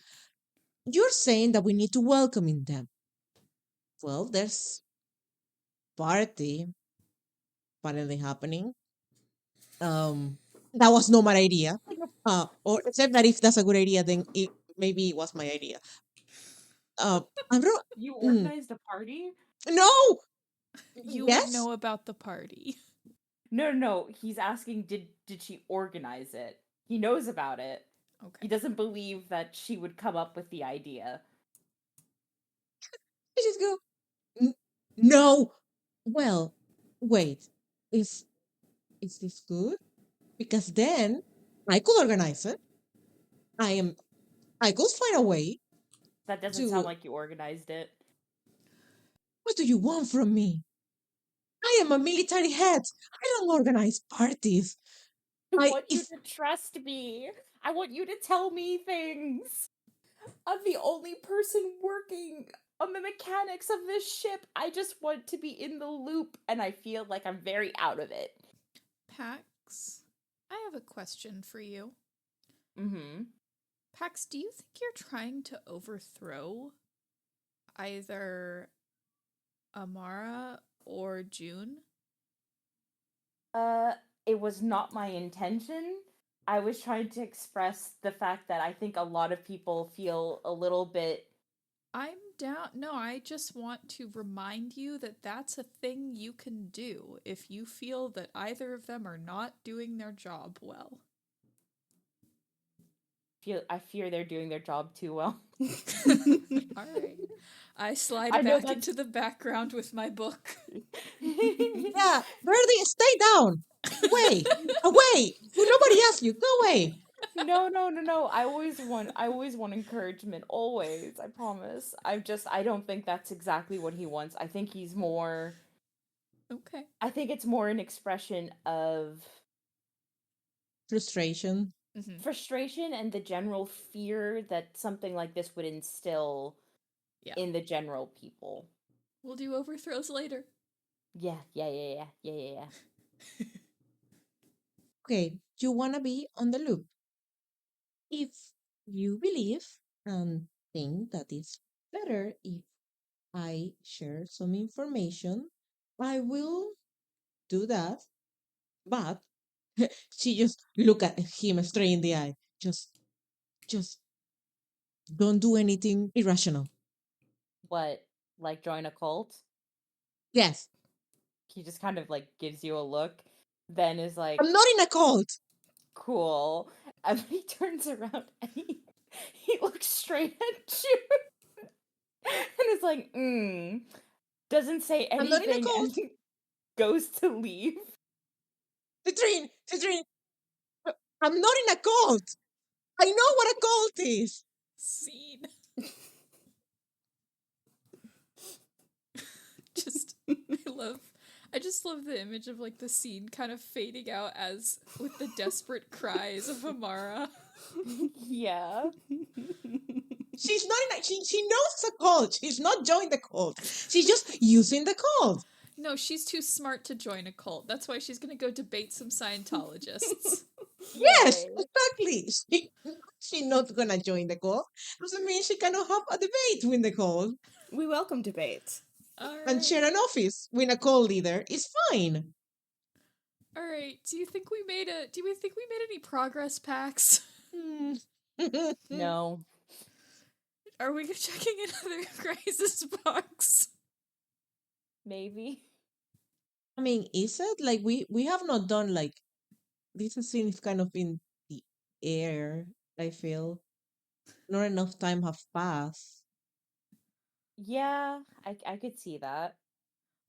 You're saying that we need to welcome in them. Well, there's party apparently happening. That was not my idea. Or except that if that's a good idea, then maybe it was my idea. I'm not, You mm, organized a party? no. You would Yes, know about the party. No. He's asking, did she organize it? He knows about it. Okay. He doesn't believe that she would come up with the idea. I just go. No. Well, wait. Is this good? Because then I could organize it. I could find a way That doesn't sound to. like you organized it. What do you want from me? I am a military head. I don't organize parties. I I want you if to trust me. I want you to tell me things. I'm the only person working on the mechanics of this ship. I just want to be in the loop, and I feel like I'm very out of it. Pax, I have a question for you. Mm-hmm. Pax, do you think you're trying to overthrow either Amara or June? It was not my intention. I was trying to express the fact that I think a lot of people feel a little bit. I'm down. No, I just want to remind you that that's a thing you can do if you feel that either of them are not doing their job well. I fear they're doing their job too well. All right. I slide I know back into the background with my book. yeah, Birdie, stay down. Away, away. Nobody asked you. Go away. No. I always want encouragement. Always. I promise. I don't think that's exactly what he wants. I think he's more. Okay. I think it's more an expression of Frustration. Mm-hmm. frustration and the general fear that something like this would instill in the general people. We'll do overthrows later. Yeah. Okay, you wanna be on the loop. If you believe and think that it's better if I share some information, I will do that. But she just look at him straight in the eye. Just don't do anything irrational. What, like join a cult? Yes, He just kind of like gives you a look, then is like, I'm not in a cult. cool. And he turns around and he looks straight at you and is like, doesn't say I'm not in a anything cult. and goes to leave. Citrine, I'm not in a cult. I know what a cult is. Scene. I just love the image of like the scene kind of fading out as with the desperate cries of Amara. Yeah. She's not in a, she knows it's a cult. She's not joined the cult. She's just using the cult. No, she's too smart to join a cult. That's why she's gonna go debate some Scientologists. Yes, Yay. exactly. She's not gonna join the cult. Doesn't mean she cannot have a debate with the cult We welcome debate. and share an office with a cult leader. It's fine. All right. Do we think we made any progress, Pax? No. Are we checking another crisis box? Maybe. I mean, is it like we have not done like this scene is kind of in the air, I feel. Not enough time have passed. Yeah, I could see that.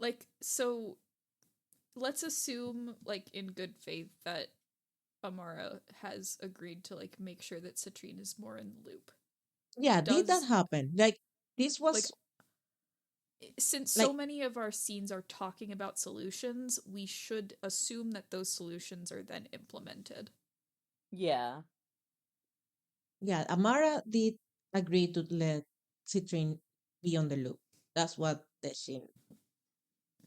Like, so let's assume, like, in good faith that Amara has agreed to, like, make sure that Citrine is more in the loop. Yeah, did that Does- happen? Like this was Like, since like so many of our scenes are talking about solutions, we should assume that those solutions are then implemented. Yeah. yeah, Amara did agree to let Citrine be on the loop. That's what the scene,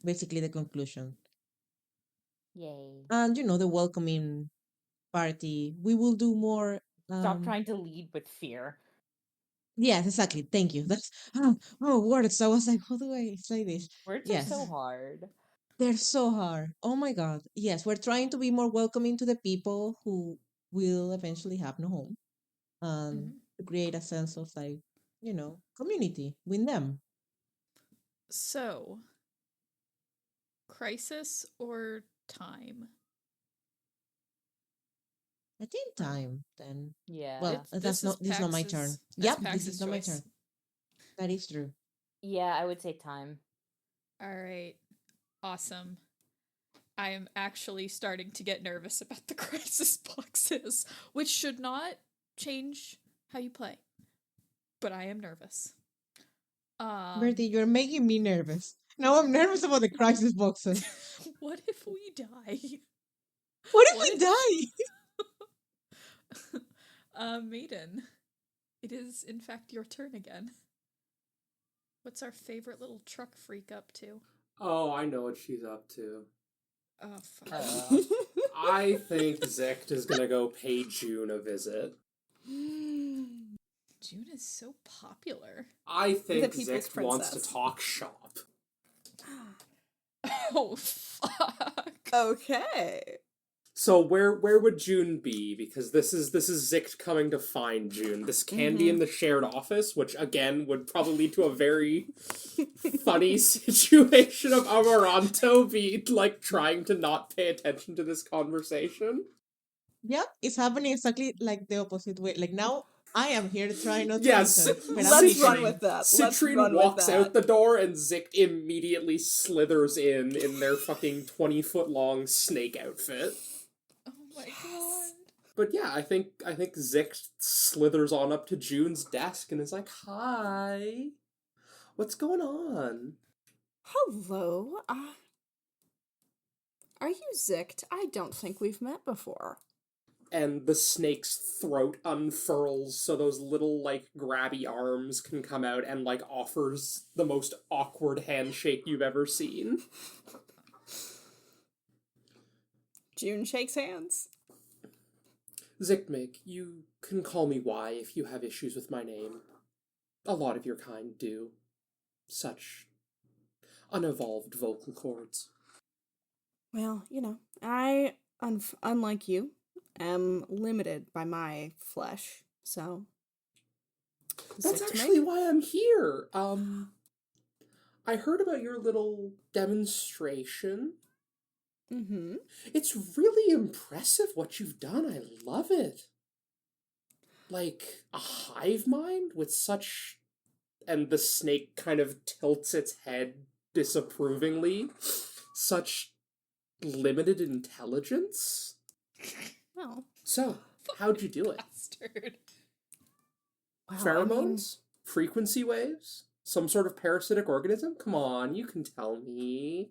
basically the conclusion. Yay. And the welcoming party. We will do more. Stop trying to lead with fear. Yes, exactly. Thank you. That's words. I was like, how do I say this? Words are Yes, so hard. they're so hard. Oh my God. Yes, we're trying to be more welcoming to the people who will eventually have no home, and Mhm. to create a sense of like, community with them. So, crisis or time? I think time then. Yeah. Well, this is not my turn. That's Yep, this is Pax's not my choice. turn. That is true. Yeah, I would say time. All right. Awesome. I am actually starting to get nervous about the crisis boxes, which should not change how you play. But I am nervous. Bertie, you're making me nervous. Now I'm nervous about the crisis boxes. What if we die? What if What we if- die? Maiden, it is in fact your turn again. What's our favorite little truck freak up to? Oh, I know what she's up to. Oh, fuck. I think Zicht is gonna go pay June a visit. June is so popular. I think people's Zicht wants to princess. talk shop. Oh, fuck. Okay. So where would June be? Because this is Zicht coming to find June. This can be in the shared office, which again would probably lead to a very funny situation of Amaranto be like trying to not pay attention to this conversation. Yep, it's happening exactly like the opposite way. Like now, I am here to try not to Yes, listen, but I'm Let's run listening. with that. Let's Citrine run walks with that. out the door and Zicht immediately slithers in their fucking 20-foot long snake outfit. Oh my god. But yeah, I think Zicht slithers on up to June's desk and is like, "Hi, what's going on?" Hello. Are you Zicht? I don't think we've met before. And the snake's throat unfurls so those little like grabby arms can come out and like offers the most awkward handshake you've ever seen. June shakes hands. Zichtmig, you can call me Y if you have issues with my name. A lot of your kind do. Such unevolved vocal cords. Well, I, unlike you, am limited by my flesh, so. That's Zicht actually Mig? why I'm here. I heard about your little demonstration. Mm-hmm. It's really impressive what you've done. I love it. Like a hive mind with such... And the snake kind of tilts its head disapprovingly. Such limited intelligence. Well, So, how'd you do it? Bastard. Pheromones? Frequency waves? Some sort of parasitic organism? Come on, you can tell me.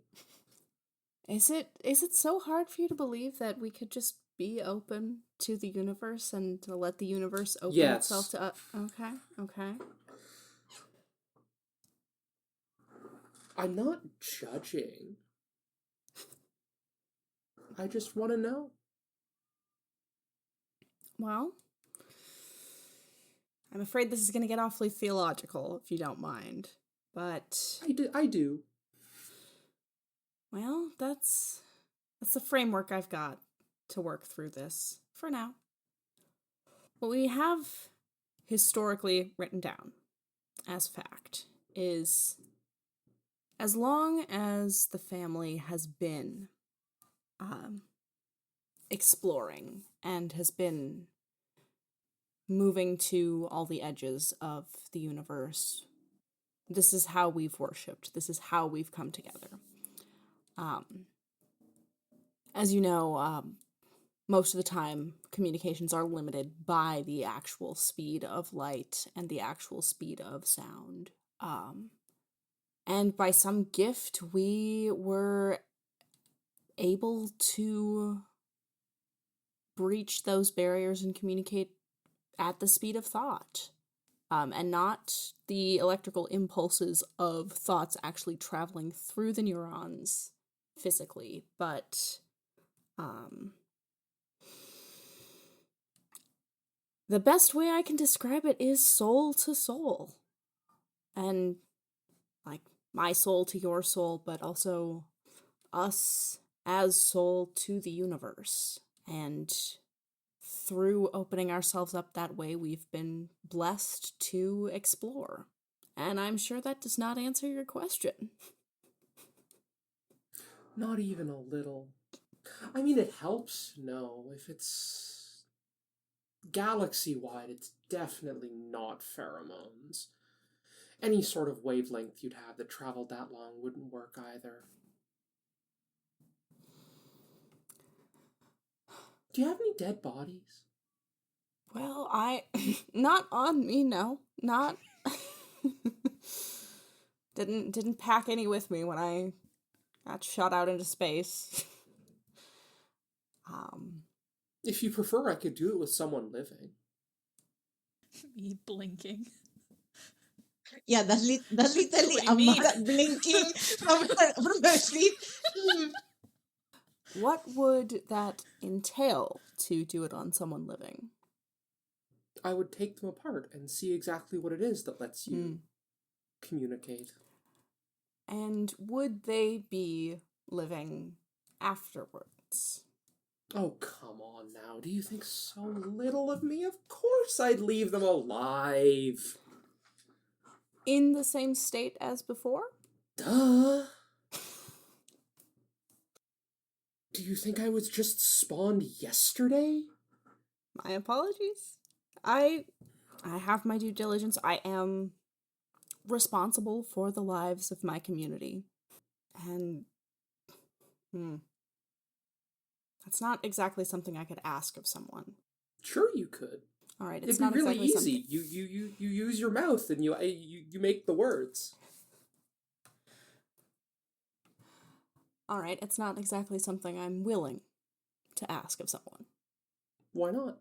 Is it so hard for you to believe that we could just be open to the universe and to let the universe open itself to us? Okay. I'm not judging. I just want to know. Well, I'm afraid this is going to get awfully theological, if you don't mind. But I do. well, that's the framework I've got to work through this for now. What we have historically written down as fact is as long as the family has been exploring and has been moving to all the edges of the universe, this is how we've worshipped. This is how we've come together. As you know, most of the time, communications are limited by the actual speed of light and the actual speed of sound. And by some gift, we were able to breach those barriers and communicate at the speed of thought. and not the electrical impulses of thoughts actually traveling through the neurons physically, but the best way I can describe it is soul to soul. And like my soul to your soul, but also us as soul to the universe. And through opening ourselves up that way, we've been blessed to explore. And I'm sure that does not answer your question. Not even a little. I mean, it helps to know if it's galaxy-wide, it's definitely not pheromones. Any sort of wavelength you'd have that traveled that long wouldn't work either. Do you have any dead bodies? Well, not on me, no. Not didn't pack any with me when I got shot out into space. If you prefer, I could do it with someone living. Me blinking. Yeah, that's literally What do you mean? Amara blinking from her sleep. What would that entail to do it on someone living? I would take them apart and see exactly what it is that lets you communicate. And would they be living afterwards? Oh, come on now. Do you think so little of me? Of course I'd leave them alive. In the same state as before? Duh. Do you think I was just spawned yesterday? My apologies. I have my due diligence. I am responsible for the lives of my community. And that's not exactly something I could ask of someone. Sure you could. All right, it's It'd be not really exactly easy. something. You use your mouth and you make the words. All right, it's not exactly something I'm willing to ask of someone. Why not?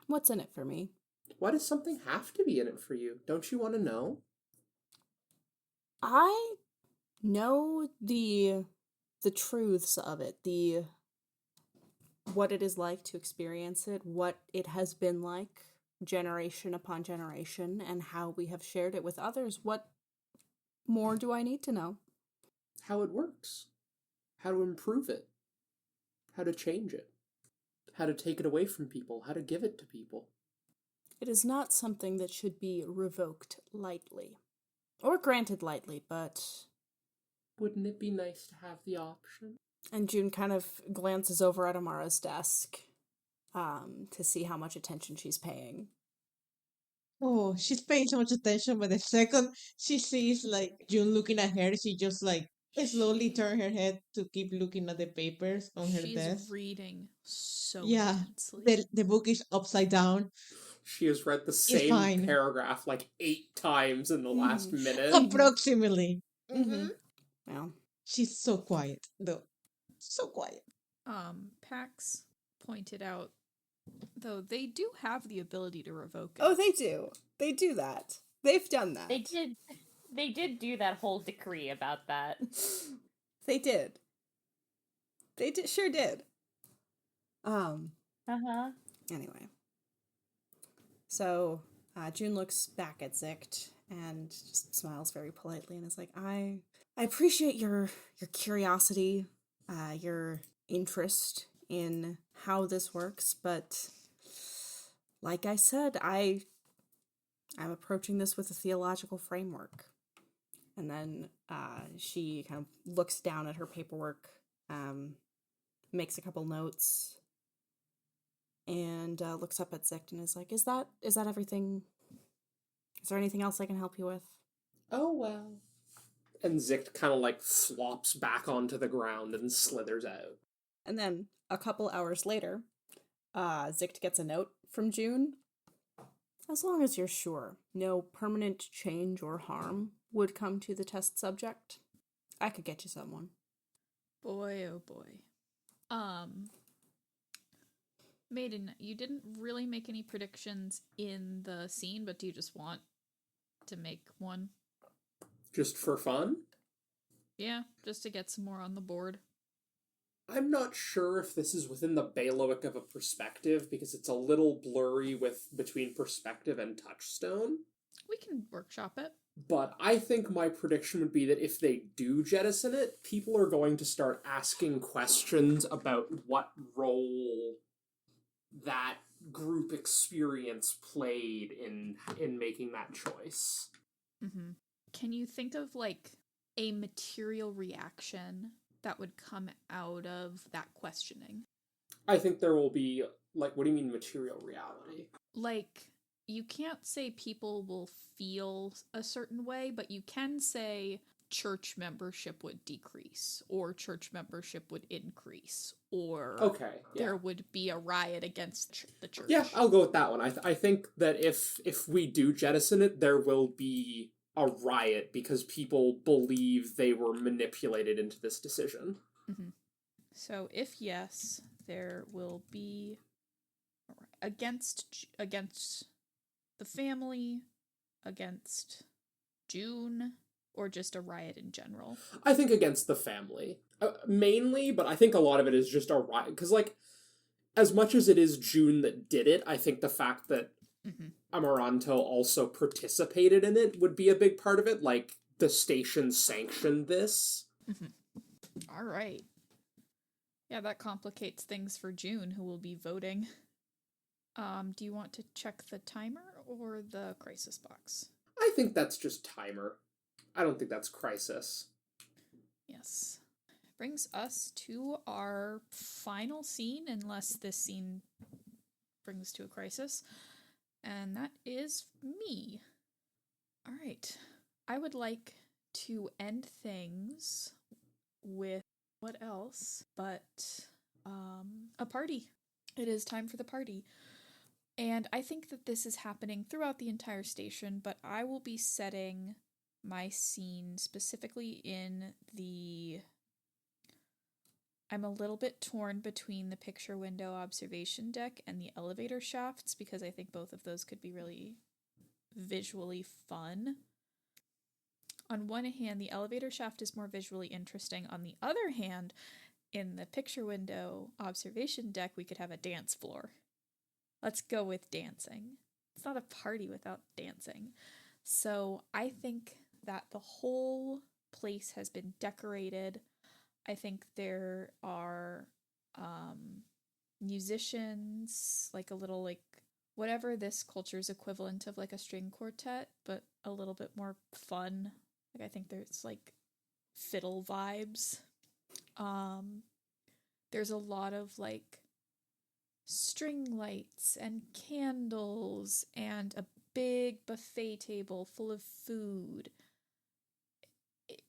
What's in it for me? Why does something have to be in it for you? Don't you want to know? I know the truths of it, what it is like to experience it, what it has been like generation upon generation, and how we have shared it with others. What more do I need to know? How it works. How to improve it. How to change it. How to take it away from people. How to give it to people. It is not something that should be revoked lightly. Or granted lightly, but... Wouldn't it be nice to have the option? And June kind of glances over at Amara's desk to see how much attention she's paying. Oh, she's paying so much attention, but the second she sees like June looking at her, she just like slowly turn her head to keep looking at the papers on her She's desk. reading so Yeah, intensely. the book is upside down. She has read the It's same fine. paragraph like 8 times in the last minute. Approximately. Well, She's so quiet, though. So quiet. Pax pointed out, though, they do have the ability to revoke it. oh, they do. They do that. They've done that. They did do that whole decree about that. They did. Sure did. Anyway. So, June looks back at Zicht and just smiles very politely and is like, I appreciate your curiosity, your interest in how this works, but like I said, I'm approaching this with a theological framework. And then she kind of looks down at her paperwork, makes a couple notes, and looks up at Zicht and is like, is that everything? Is there anything else I can help you with? Oh, well. And Zicht kind of like flops back onto the ground and slithers out. And then a couple hours later, Zicht gets a note from June. As long as you're sure no permanent change or harm would come to the test subject, I could get you someone. Boy, oh boy. Maiden, you didn't really make any predictions in the scene, but do you just want to make one. Just for fun? Yeah, just to get some more on the board. I'm not sure if this is within the bailiwick of a perspective, because it's a little blurry between perspective and touchstone. We can workshop it. But I think my prediction would be that if they do jettison it, people are going to start asking questions about what role that group experience played in making that choice. Mm-hmm. Can you think of, like, a material reaction that would come out of that questioning? I think there will be, like, what do you mean material reality? Like, you can't say people will feel a certain way, but you can say church membership would decrease, or church membership would increase, or there would be a riot against the church. Yeah, I'll go with that one. I think that if we do jettison it, there will be a riot because people believe they were manipulated into this decision. Mm-hmm. So if yes, there will be against the family, against June, or just a riot in general? I think against the family. Mainly, but I think a lot of it is just a riot. Because, like, as much as it is June that did it, I think the fact that Amaranto also participated in it would be a big part of it. Like, the station sanctioned this. All right. Yeah, that complicates things for June, who will be voting. Do you want to check the timer or the crisis box? I think that's just timer. I don't think that's crisis. Yes. Brings us to our final scene, unless this scene brings to a crisis. And that is me. All right. I would like to end things with what else but a party. It is time for the party. And I think that this is happening throughout the entire station, but I will be setting my scene specifically in the... I'm a little bit torn between the picture window observation deck and the elevator shafts, because I think both of those could be really visually fun. On one hand, the elevator shaft is more visually interesting. On the other hand, in the picture window observation deck, we could have a dance floor. Let's go with dancing. It's not a party without dancing. So I think that the whole place has been decorated. I think there are musicians, like a little, like, whatever this culture's equivalent of, like a string quartet, but a little bit more fun. Like, I think there's, like, fiddle vibes. There's a lot of, like, string lights and candles and a big buffet table full of food.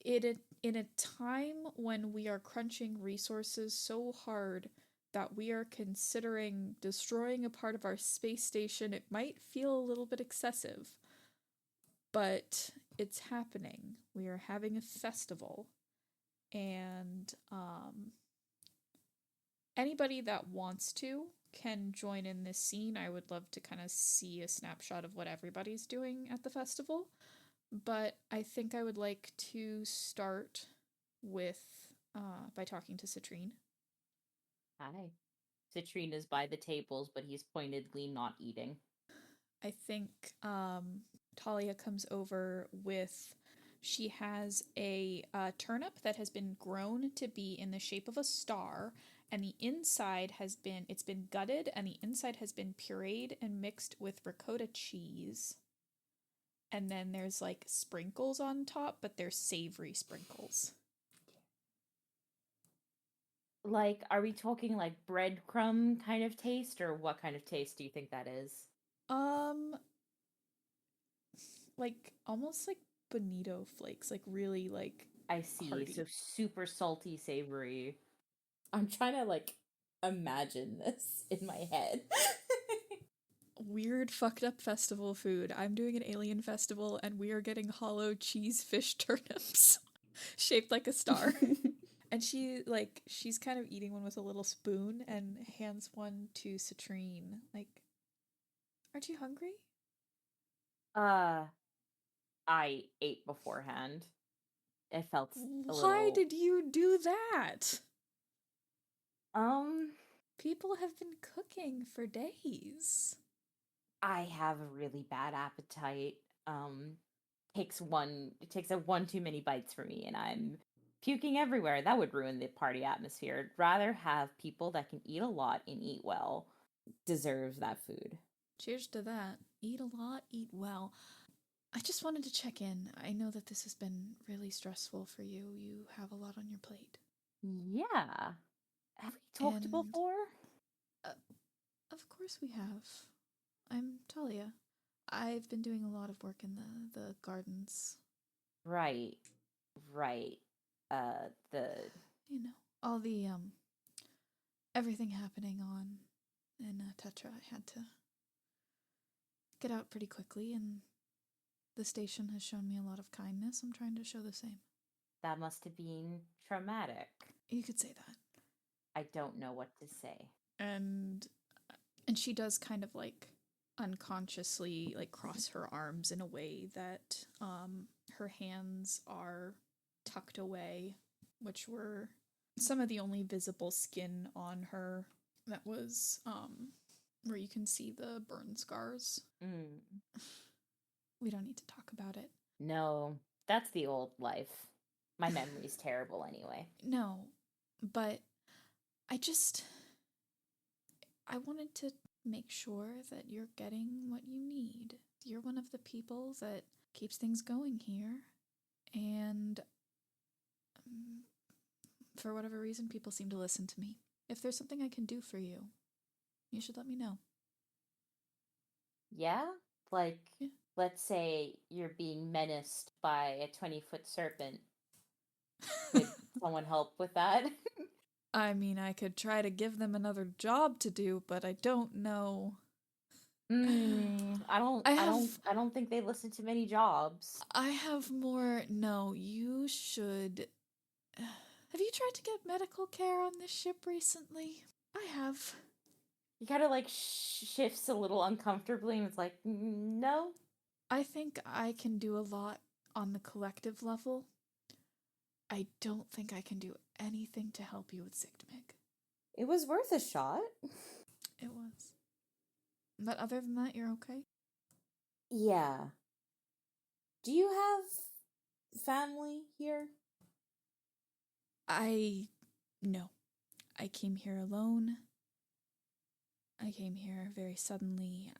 In a time when we are crunching resources so hard that we are considering destroying a part of our space station, it might feel a little bit excessive. But it's happening. We are having a festival. And anybody that wants to can join in this scene. I would love to kind of see a snapshot of what everybody's doing at the festival. But I think I would like to start with by talking to Citrine. Hi. Citrine is by the tables, but he's pointedly not eating. I think Talia comes over with... She has a turnip that has been grown to be in the shape of a star, and the inside it's been gutted, and the inside has been pureed and mixed with ricotta cheese. And then there's, like, sprinkles on top, but they're savory sprinkles. Like, are we talking, like, breadcrumb kind of taste, or what kind of taste do you think that is? Like, almost like bonito flakes, like, really, like, I see, hearty. So super salty, savory. I'm trying to, like, imagine this in my head. Weird, fucked up festival food. I'm doing an alien festival, and we are getting hollow cheese fish turnips shaped like a star. And she's kind of eating one with a little spoon and hands one to Citrine. Like, aren't you hungry? I ate beforehand. It felt a Why little... did you do that? People have been cooking for days. I have a really bad appetite. It takes a one too many bites for me, and I'm puking everywhere. That would ruin the party atmosphere. I'd rather have people that can eat a lot and eat well deserve that food. Cheers to that. Eat a lot, eat well. I just wanted to check in. I know that this has been really stressful for you. You have a lot on your plate. Yeah. Have we talked And- before? Of course we have. I'm Talia. I've been doing a lot of work in the gardens. Right. All the everything happening on in Tetra. I had to get out pretty quickly, and the station has shown me a lot of kindness. I'm trying to show the same. That must have been traumatic. You could say that. I don't know what to say. And she does kind of like unconsciously like cross her arms in a way that her hands are tucked away, which were some of the only visible skin on her that was where you can see the burn scars. We don't need to talk about it. No, that's the old life. My memory's terrible anyway. No, but I wanted to make sure that you're getting what you need. You're one of the people that keeps things going here, and for whatever reason, people seem to listen to me. If there's something I can do for you, you should let me know. Yeah? Like, Yeah. Let's say you're being menaced by a 20-foot serpent. Could someone help with that? I mean, I could try to give them another job to do, but I don't know. I don't think they listen to many jobs. I have more. No, you should. Have you tried to get medical care on this ship recently? I have. He kind of like shifts a little uncomfortably and it's like, no. I think I can do a lot on the collective level. I don't think I can do anything to help you with Sigdmig. It was worth a shot. It was. But other than that, you're okay? Yeah. Do you have family here? No. I came here alone. I came here very suddenly.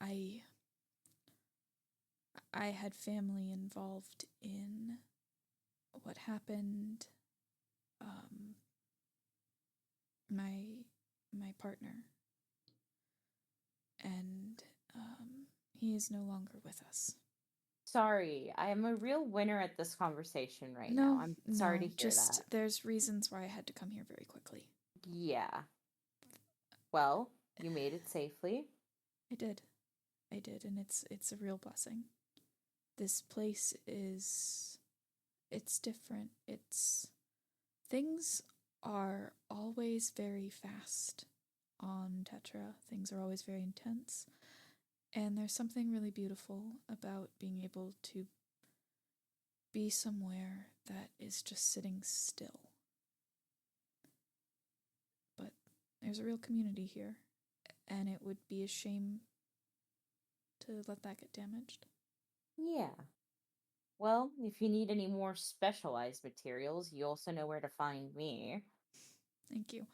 I had family involved in what happened. My partner. And he is no longer with us. Sorry, I am a real winner at this conversation right now. I'm sorry to hear that. There's reasons why I had to come here very quickly. Yeah. Well, you made it safely. I did, and it's a real blessing. This place it's different. Things are always very fast on Tetra. Things are always very intense. And there's something really beautiful about being able to be somewhere that is just sitting still. But there's a real community here, and it would be a shame to let that get damaged. Yeah. Well, if you need any more specialized materials, you also know where to find me. Thank you.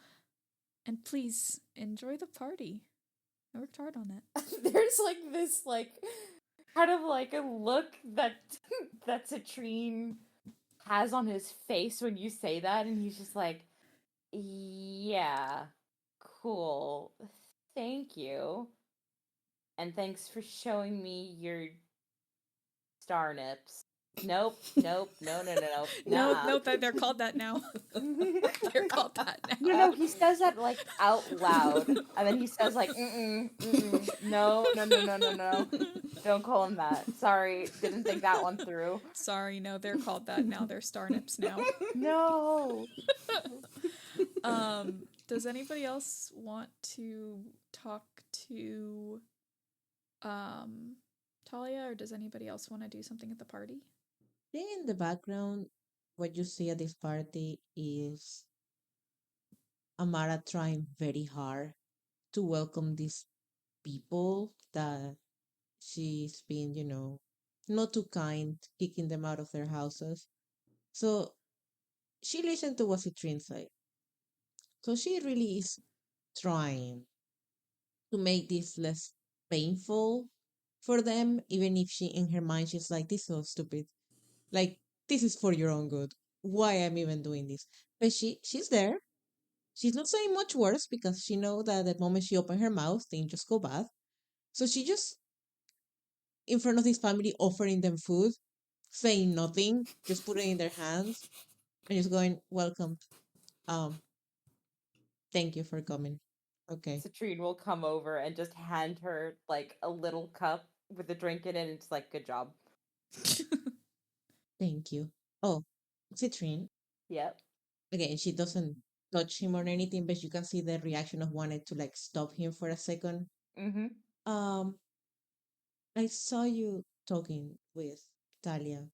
And please, enjoy the party. I worked hard on it. There's like this kind of like a look that Citrine has on his face when you say that, and he's just like, yeah, cool. Thank you. And thanks for showing me your star nips. Nope, no. No, they're called that now. They're called that now. No, he says that like out loud, and then he says like, no. Don't call him that. Sorry, didn't think that one through. Sorry, no, they're called that now. They're star nips now. No. Does anybody else want to talk to Talia, or does anybody else want to do something at the party? think in the background, what you see at this party is Amara trying very hard to welcome these people that she's been, not too kind, kicking them out of their houses. So she listened to what Citrine said. So she really is trying to make this less painful for them, even if she, in her mind, she's like, this is so stupid. Like, this is for your own good. Why I'm even doing this? But she's there. She's not saying much worse because she know that the moment she open her mouth, things just go bad. So she just in front of this family offering them food, saying nothing, just putting it in their hands and just going, welcome. Um, thank you for coming. Okay. Citrine will come over and just hand her like a little cup with a drink in it, and it's like, good job. Thank you. Oh, Citrine. Yep. Again, she doesn't touch him or anything, but you can see the reaction of wanting to like stop him for a second. Mm-hmm. Um, I saw you talking with Talia.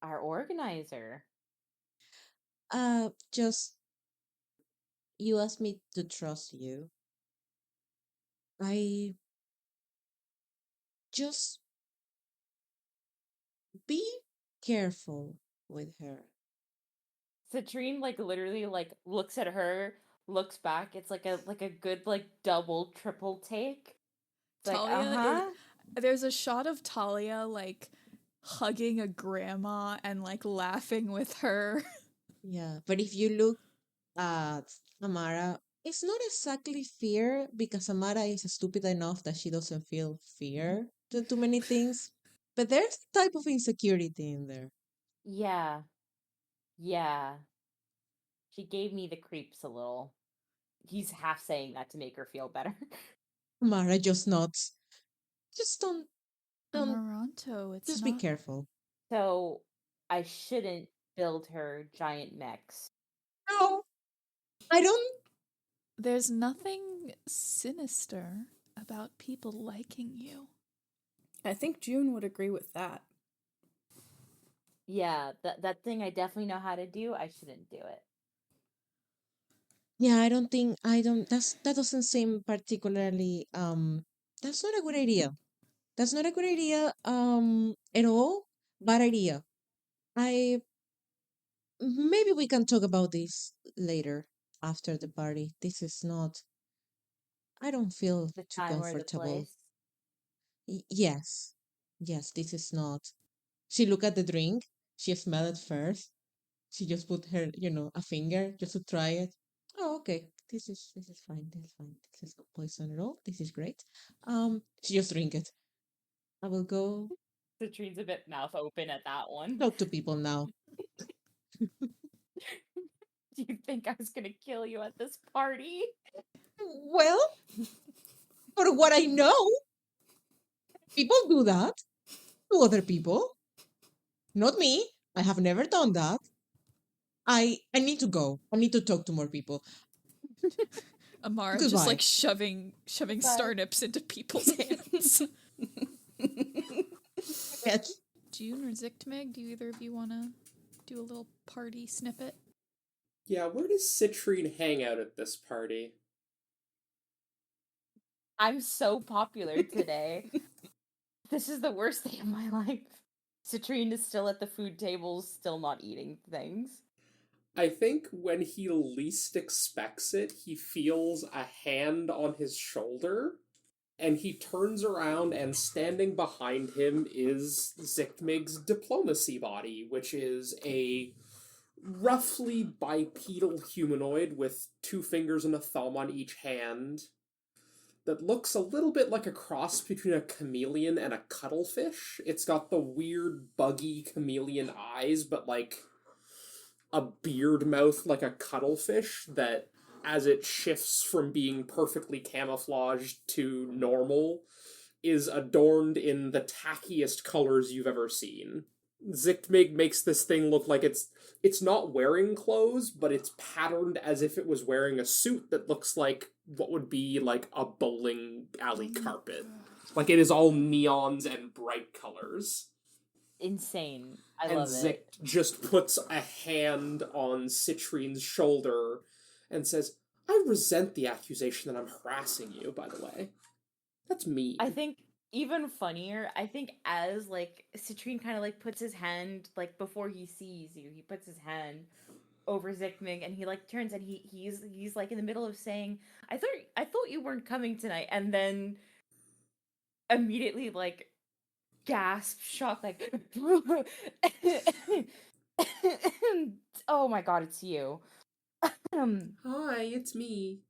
Our organizer. Just you asked me to trust you. I just be careful with her. Citrine like literally like looks at her, looks back. It's like a good like double, triple take. It's like, Talia there's a shot of Talia like hugging a grandma and like laughing with her. Yeah, but if you look at Amara, it's not exactly fear because Amara is stupid enough that she doesn't feel fear to too many things. But there's a type of insecurity in there. Yeah. Yeah. She gave me the creeps a little. He's half saying that to make her feel better. Amara just nods. Just don't Amaranto, it's just be not. careful. So I shouldn't build her giant mechs. No, I don't. There's nothing sinister about people liking you. I think June would agree with that. Yeah, that thing I definitely know how to do. I shouldn't do it. Yeah, I don't that doesn't seem particularly that's not a good idea. That's not a good idea at all. Bad idea. I maybe we can talk about this later after the party. This is not I don't feel The too time or the comfortable. place. Yes. Yes, this is not. She looked at the drink. She smelled it first. She just put her, a finger just to try it. Oh, okay. This is fine. This is fine. This is not poison at all. This is great. She just drink it. I will go Citrine's a bit mouth open at that one. talk to people now. Do you think I was gonna kill you at this party? Well, for what I know, people do that to other people. Not me. I have never done that. I need to go. I need to talk to more people. Amara just Goodbye. like shoving star nips into people's hands. Yes. June or Zichtmeg, do either of you want to do a little party snippet? Yeah, where does Citrine hang out at this party? I'm so popular today. This is the worst day of my life. Citrine is still at the food tables, still not eating things. I think when he least expects it, he feels a hand on his shoulder, and he turns around, and standing behind him is Zichtmig's diplomacy body, which is a roughly bipedal humanoid with 2 fingers and a thumb on each hand that looks a little bit like a cross between a chameleon and a cuttlefish. It's got the weird, buggy chameleon eyes, but like a beard mouth like a cuttlefish that, as it shifts from being perfectly camouflaged to normal, is adorned in the tackiest colors you've ever seen. Zichtmig makes this thing look like it's not wearing clothes, but it's patterned as if it was wearing a suit that looks like what would be like a bowling alley carpet. Like it is all neons and bright colors. insane. I And love Zick it. just puts a hand on Citrine's shoulder and says, I resent the accusation that I'm harassing you, by the way. That's mean. I think even funnier, I think as like Citrine kind of like puts his hand like before he sees you, he puts his hand over Zickmig and he like turns and he's like in the middle of saying, I thought you weren't coming tonight, and then immediately like gasp, shock, like oh my god, it's you. Hi, it's me.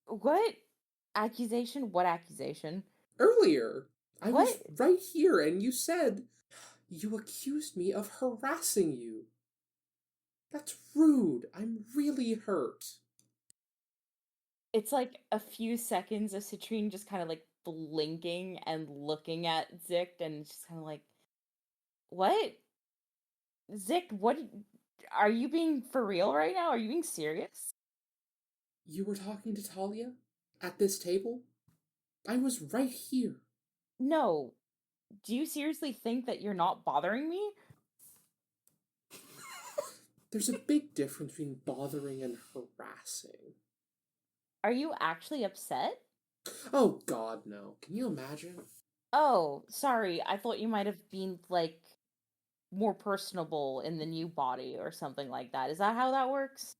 What accusation? What accusation? Earlier, I was What? right here and you said you accused me of harassing you. That's rude. I'm really hurt. It's like a few seconds of Citrine just kind of like blinking and looking at Zick, and just kind of like, what? Zick, what? Are you being for real right now? Are you being serious? You were talking to Talia? At this table? I was right here. No. Do you seriously think that you're not bothering me? There's a big difference between bothering and harassing. Are you actually upset? Oh god, no. Can you imagine? Oh, sorry. I thought you might have been like more personable in the new body or something like that. Is that how that works?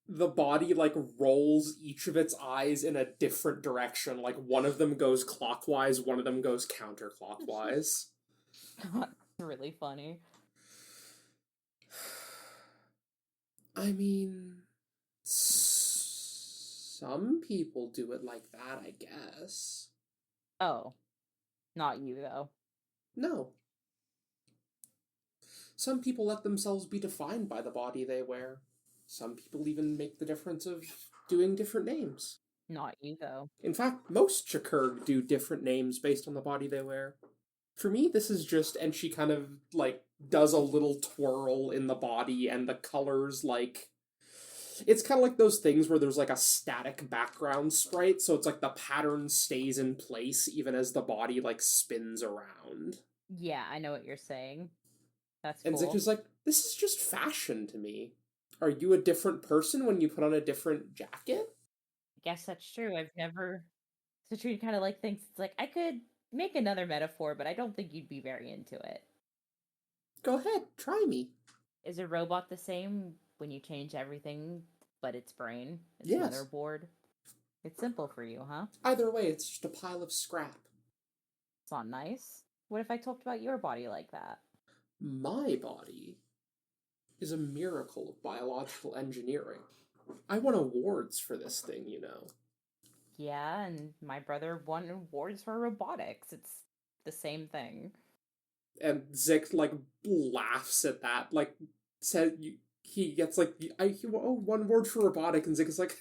The body, like, rolls each of its eyes in a different direction. Like, one of them goes clockwise, one of them goes counterclockwise. That's really funny. I mean, some people do it like that, I guess. Oh, not you though. No. Some people let themselves be defined by the body they wear. Some people even make the difference of doing different names. Not you though. In fact, most Chakurg do different names based on the body they wear. For me, this is just, and she kind of, like, does a little twirl in the body, and the colors, like, it's kind of like those things where there's, like, a static background sprite, so it's like the pattern stays in place even as the body, like, spins around. Yeah, I know what you're saying. That's And cool. Zick is like, this is just fashion to me. Are you a different person when you put on a different jacket? I guess that's true. I've never. Citrine kind of like thinks it's like I could make another metaphor, but I don't think you'd be very into it. Go ahead, try me. Is a robot the same when you change everything but its brain, its Yes. motherboard? It's simple for you, huh? Either way, it's just a pile of scrap. It's not nice. What if I talked about your body like that? My body is a miracle of biological engineering. I won awards for this thing, you know. Yeah, and my brother won awards for robotics. It's the same thing. And Zick, like, laughs at that. Like, said he gets, like, he won award for robotic, and Zick is like,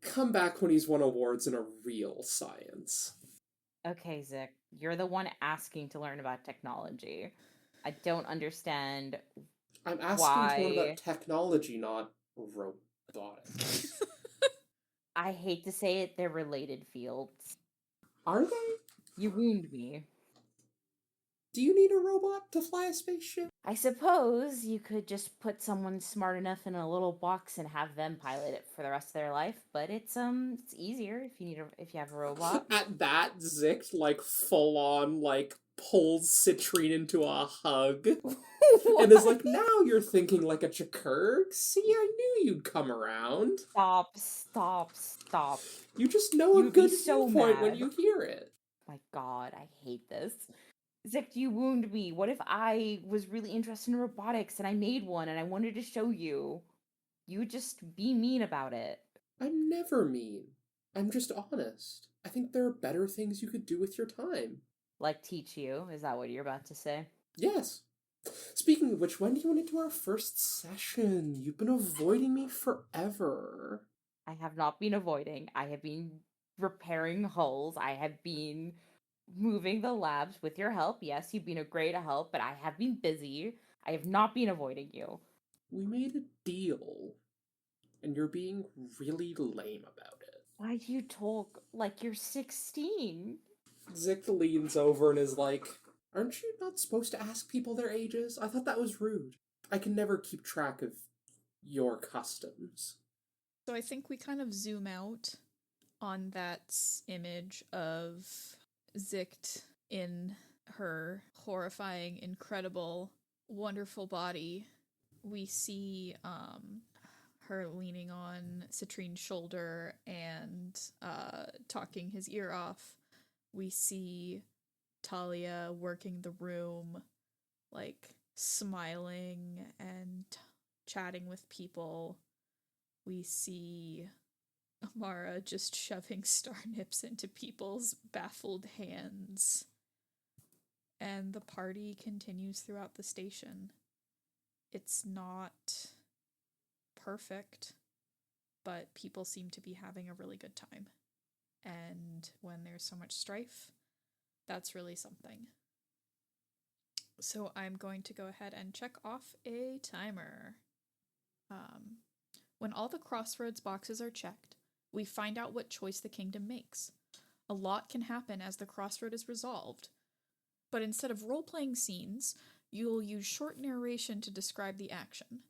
come back when he's won awards in a real science. Okay, Zick, you're the one asking to learn about technology. I don't understand. I'm asking to learn about technology, not robotics. I hate to say it, they're related fields. Are they? You wound me. Do you need a robot to fly a spaceship? I suppose you could just put someone smart enough in a little box and have them pilot it for the rest of their life, but it's easier if you have a robot. At that, Zick, like, full on, like, pulls Citrine into a hug. And is like, now you're thinking like a Chakurg? See, I knew you'd come around. Stop. You just know You'd a good be so viewpoint when mad. you hear it. My god, I hate this. Zick, you wound me. What if I was really interested in robotics and I made one and I wanted to show you? You would just be mean about it. I'm never mean. I'm just honest. I think there are better things you could do with your time. Like teach you? Is that what you're about to say? Yes. Speaking of which, when do you want to do our first session? You've been avoiding me forever. I have not been avoiding. I have been repairing hulls. I have been moving the labs with your help. Yes, you've been a great help, but I have been busy. I have not been avoiding you. We made a deal, and you're being really lame about it. Why do you talk like you're 16? Zick leans over and is like, Aren't you not supposed to ask people their ages? I thought that was rude. I can never keep track of your customs. So I think we kind of zoom out on that image of Zicht in her horrifying, incredible, wonderful body. We see her leaning on Citrine's shoulder and talking his ear off. We see Talia working the room, like smiling and chatting with people. We see Amara just shoving star nips into people's baffled hands. And the party continues throughout the station. It's not perfect, but people seem to be having a really good time. And when there's so much strife, that's really something. So I'm going to go ahead and check off a timer. When all the Crossroads boxes are checked, we find out what choice the kingdom makes. A lot can happen as the crossroad is resolved, but instead of role-playing scenes, you'll use short narration to describe the action.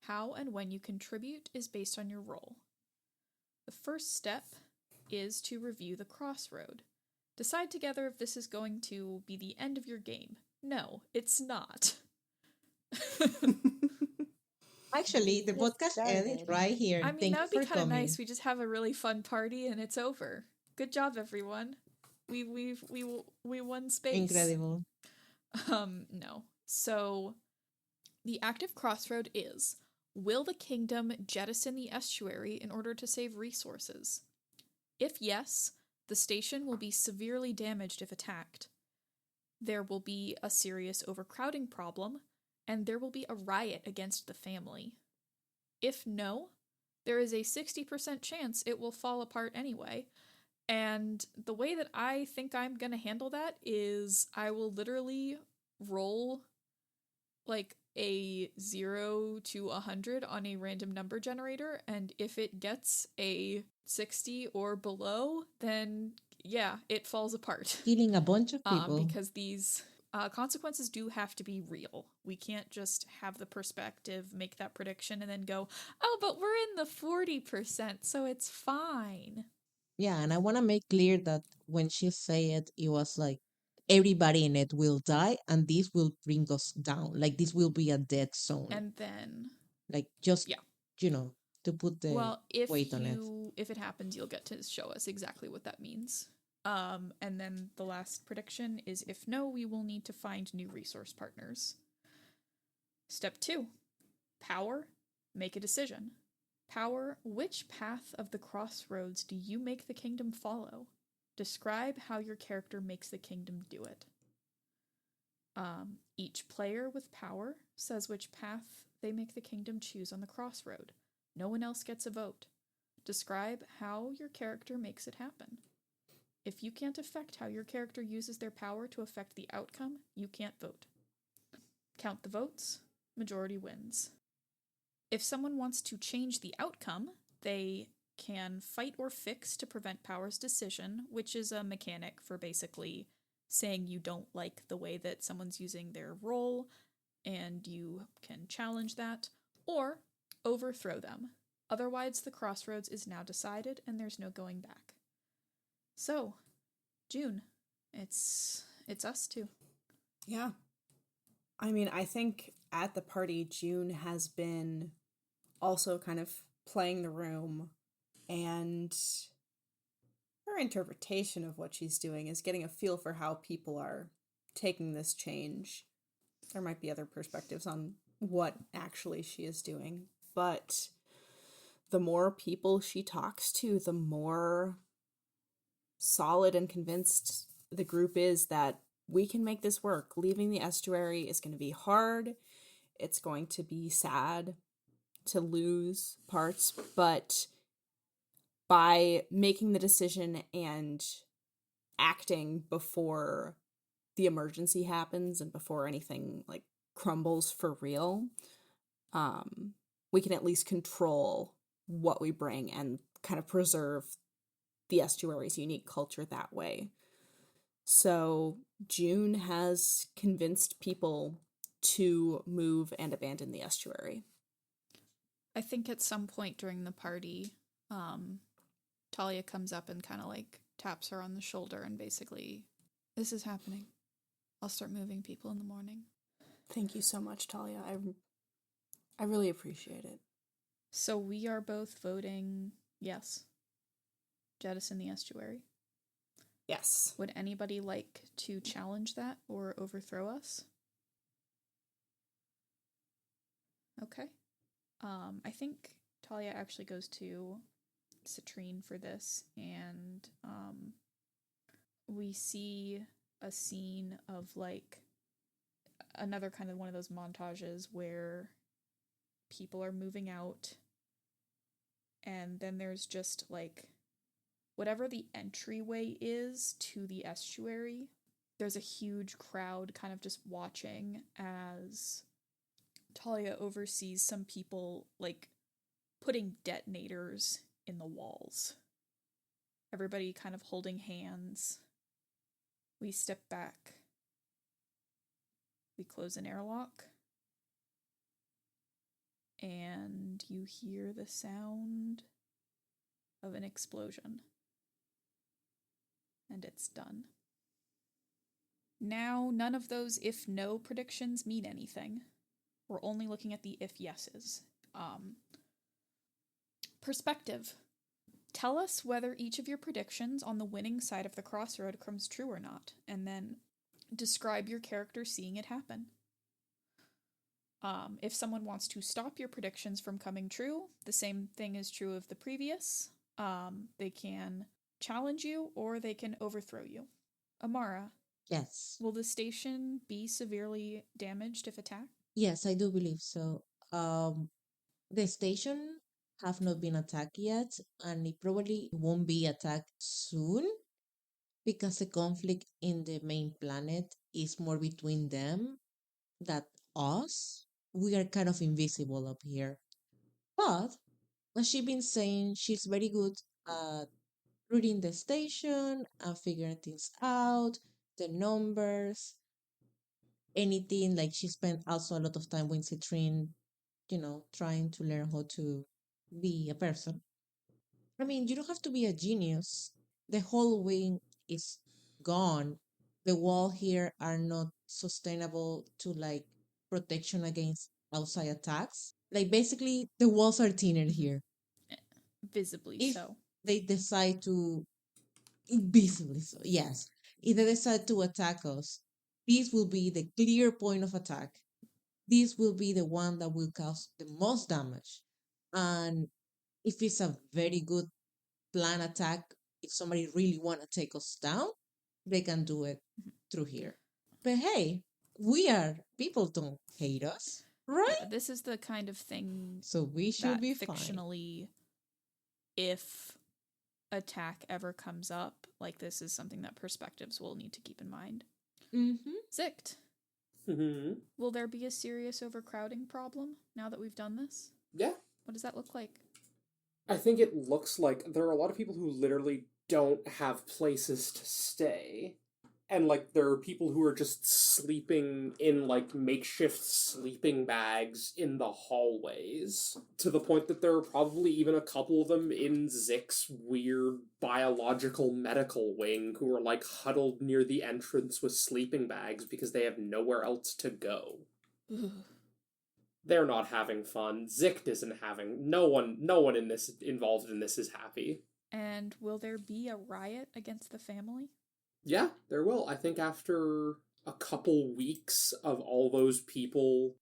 How and when you contribute is based on your role. The first step is to review the crossroad. Decide together if this is going to be the end of your game. No, it's not. Actually, the Just podcast ended started. right here. I mean, Thank that you would be for kind of coming. nice. We just have a really fun party and it's over. Good job, everyone. We won space. Incredible. No. So, the active crossroad is: will the kingdom jettison the estuary in order to save resources? If yes, the station will be severely damaged if attacked. There will be a serious overcrowding problem, and there will be a riot against the family. If no, there is a 60% chance it will fall apart anyway. And the way that I think I'm going to handle that is I will literally roll like a 0 to 100 on a random number generator, and if it gets a 60 or below, then yeah, it falls apart. Killing a bunch of people. Because these consequences do have to be real. We can't just have the perspective, make that prediction, and then go, oh, but we're in the 40%, so it's fine. Yeah, and I want to make clear that when she said it was like everybody in it will die and this will bring us down. Like this will be a dead zone. And then, like just, yeah. To put the weight on it. If it happens, you'll get to show us exactly what that means. And then the last prediction is if no, we will need to find new resource partners. Step 2. Power. Make a decision. Power. Which path of the crossroads do you make the kingdom follow? Describe how your character makes the kingdom do it. Each player with power says which path they make the kingdom choose on the crossroad. No one else gets a vote. Describe how your character makes it happen. If you can't affect how your character uses their power to affect the outcome, you can't vote. Count the votes. Majority wins. If someone wants to change the outcome, they can fight or fix to prevent power's decision, which is a mechanic for basically saying you don't like the way that someone's using their role, and you can challenge that, or overthrow them. Otherwise, the crossroads is now decided, and there's no going back. So, June, it's us two. Yeah. I mean, I think at the party, June has been also kind of playing the room, and her interpretation of what she's doing is getting a feel for how people are taking this change. There might be other perspectives on what actually she is doing, but the more people she talks to, the more solid and convinced the group is that we can make this work. Leaving the estuary is going to be hard. It's going to be sad to lose parts, but by making the decision and acting before the emergency happens and before anything like crumbles for real, we can at least control what we bring and kind of preserve the estuary's unique culture that way. So June has convinced people to move and abandon the estuary. I think at some point during the party, Talia comes up and kind of like taps her on the shoulder and basically, this is happening. I'll start moving people in the morning. Thank you so much, Talia. I really appreciate it. So we are both voting yes. Jettison the estuary. Yes. Would anybody like to challenge that or overthrow us? Okay. I think Talia actually goes to Citrine for this, and we see a scene of like another kind of one of those montages where people are moving out, and then there's just like whatever the entryway is to the estuary, there's a huge crowd kind of just watching as Talia oversees some people like putting detonators in the walls. Everybody kind of holding hands. We step back. We close an airlock. And you hear the sound of an explosion. And it's done. Now, none of those if no predictions mean anything. We're only looking at the if yeses. Perspective. Tell us whether each of your predictions on the winning side of the crossroad comes true or not, and then describe your character seeing it happen. If someone wants to stop your predictions from coming true, the same thing is true of the previous. They can challenge you or they can overthrow you. Amara, Yes. will the station be severely damaged if attacked? Yes, I do believe so. The station have not been attacked yet, and it probably won't be attacked soon because the conflict in the main planet is more between them than us. We are kind of invisible up here. But as she's been saying, she's very good at reading the station and figuring things out, the numbers, anything. Like she spent also a lot of time with Citrine, trying to learn how to be a person. I mean, you don't have to be a genius. The whole wing is gone. The wall here are not sustainable to like protection against outside attacks. Like basically the walls are thinner here. Visibly If so. they decide to visibly so, yes. If they decide to attack us, this will be the clear point of attack. This will be the one that will cause the most damage. And if it's a very good plan attack, if somebody really want to take us down, they can do it through here. But hey, people don't hate us, right? Yeah, this is the kind of thing So we should that be fine. fictionally, if attack ever comes up, like this is something that perspectives will need to keep in mind. Mm-hmm. Zicht, Mm-hmm. will there be a serious overcrowding problem now that we've done this? Yeah. What does that look like? I think it looks like there are a lot of people who literally don't have places to stay. And, like, there are people who are just sleeping in, like, makeshift sleeping bags in the hallways. To the point that there are probably even a couple of them in Zick's weird biological medical wing who are, like, huddled near the entrance with sleeping bags because they have nowhere else to go. They're not having fun. Zicht isn't having. No one in this involved in this is happy. And will there be a riot against the family? Yeah, there will. I think after a couple weeks of all those people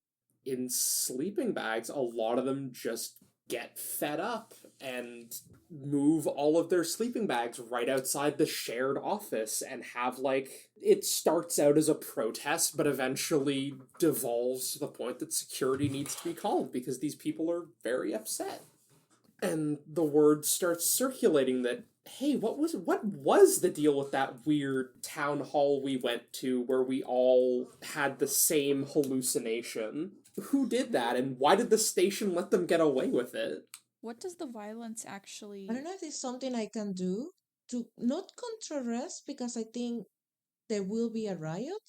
in sleeping bags, a lot of them just get fed up and move all of their sleeping bags right outside the shared office and have, like, it starts out as a protest, but eventually devolves to the point that security needs to be called because these people are very upset. And the word starts circulating that, hey, what was the deal with that weird town hall we went to where we all had the same hallucination? Who did that, and why did the station let them get away with it? What does the violence actually... I don't know if there's something I can do to not contrast, because I think there will be a riot,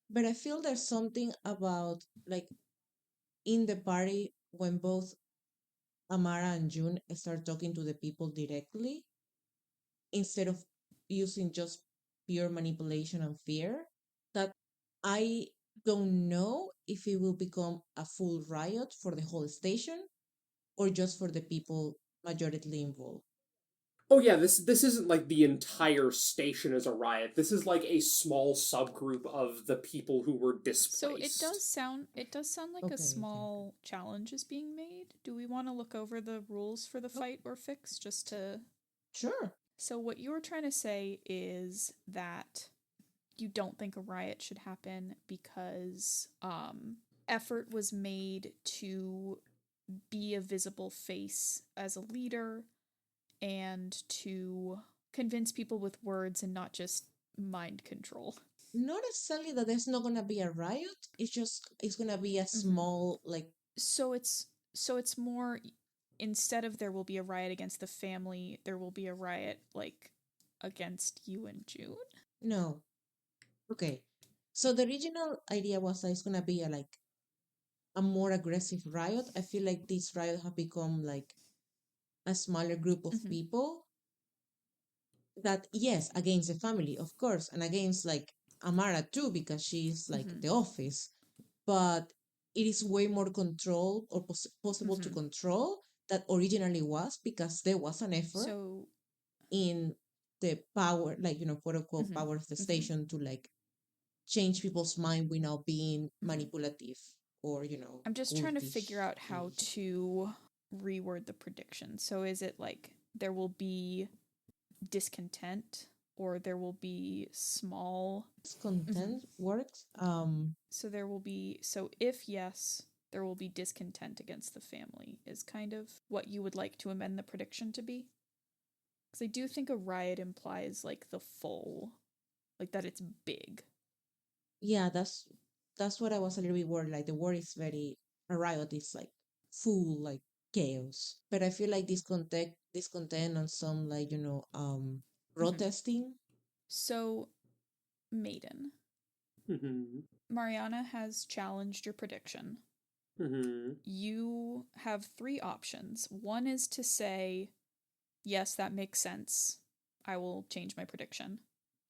but I feel there's something about like in the party when both Amara and June start talking to the people directly instead of using just pure manipulation and fear, that I don't know if it will become a full riot for the whole station or just for the people majority involved. Oh yeah, this isn't like the entire station is a riot. This is like a small subgroup of the people who were displaced. So it does sound like Okay, a okay. small challenge is being made. Do we want to look over the rules for the fight or fix just to Sure. So what you were trying to say is that you don't think a riot should happen because effort was made to be a visible face as a leader and to convince people with words and not just mind control. Not necessarily that there's not gonna be a riot. It's gonna be a small like So it's more, instead of there will be a riot against the family, there will be a riot like against you and June. no. Okay. So the original idea was that it's gonna be a like a more aggressive riot. I feel like this riot have become like a smaller group of people that yes, against the family, of course, and against like Amara too, because she's like the office, but it is way more control or possible to control that originally was because there was an effort So in the power, like quote unquote power of the station to like change people's mind without being manipulative or I'm just trying to figure out cultish. how to reword the prediction. So is it like there will be discontent or there will be small Discontent works. So there will be, so if yes, there will be discontent against the family is kind of what you would like to amend the prediction to be. Because I do think a riot implies like the full, like that it's big. Yeah, that's what I was a little bit worried. Like the word is very a riot is like full like chaos. But I feel like discontent on some like protesting. So, Maiden, Mm-hmm. Mariana has challenged your prediction. Mm-hmm. You have three options. One is to say, yes, that makes sense. I will change my prediction.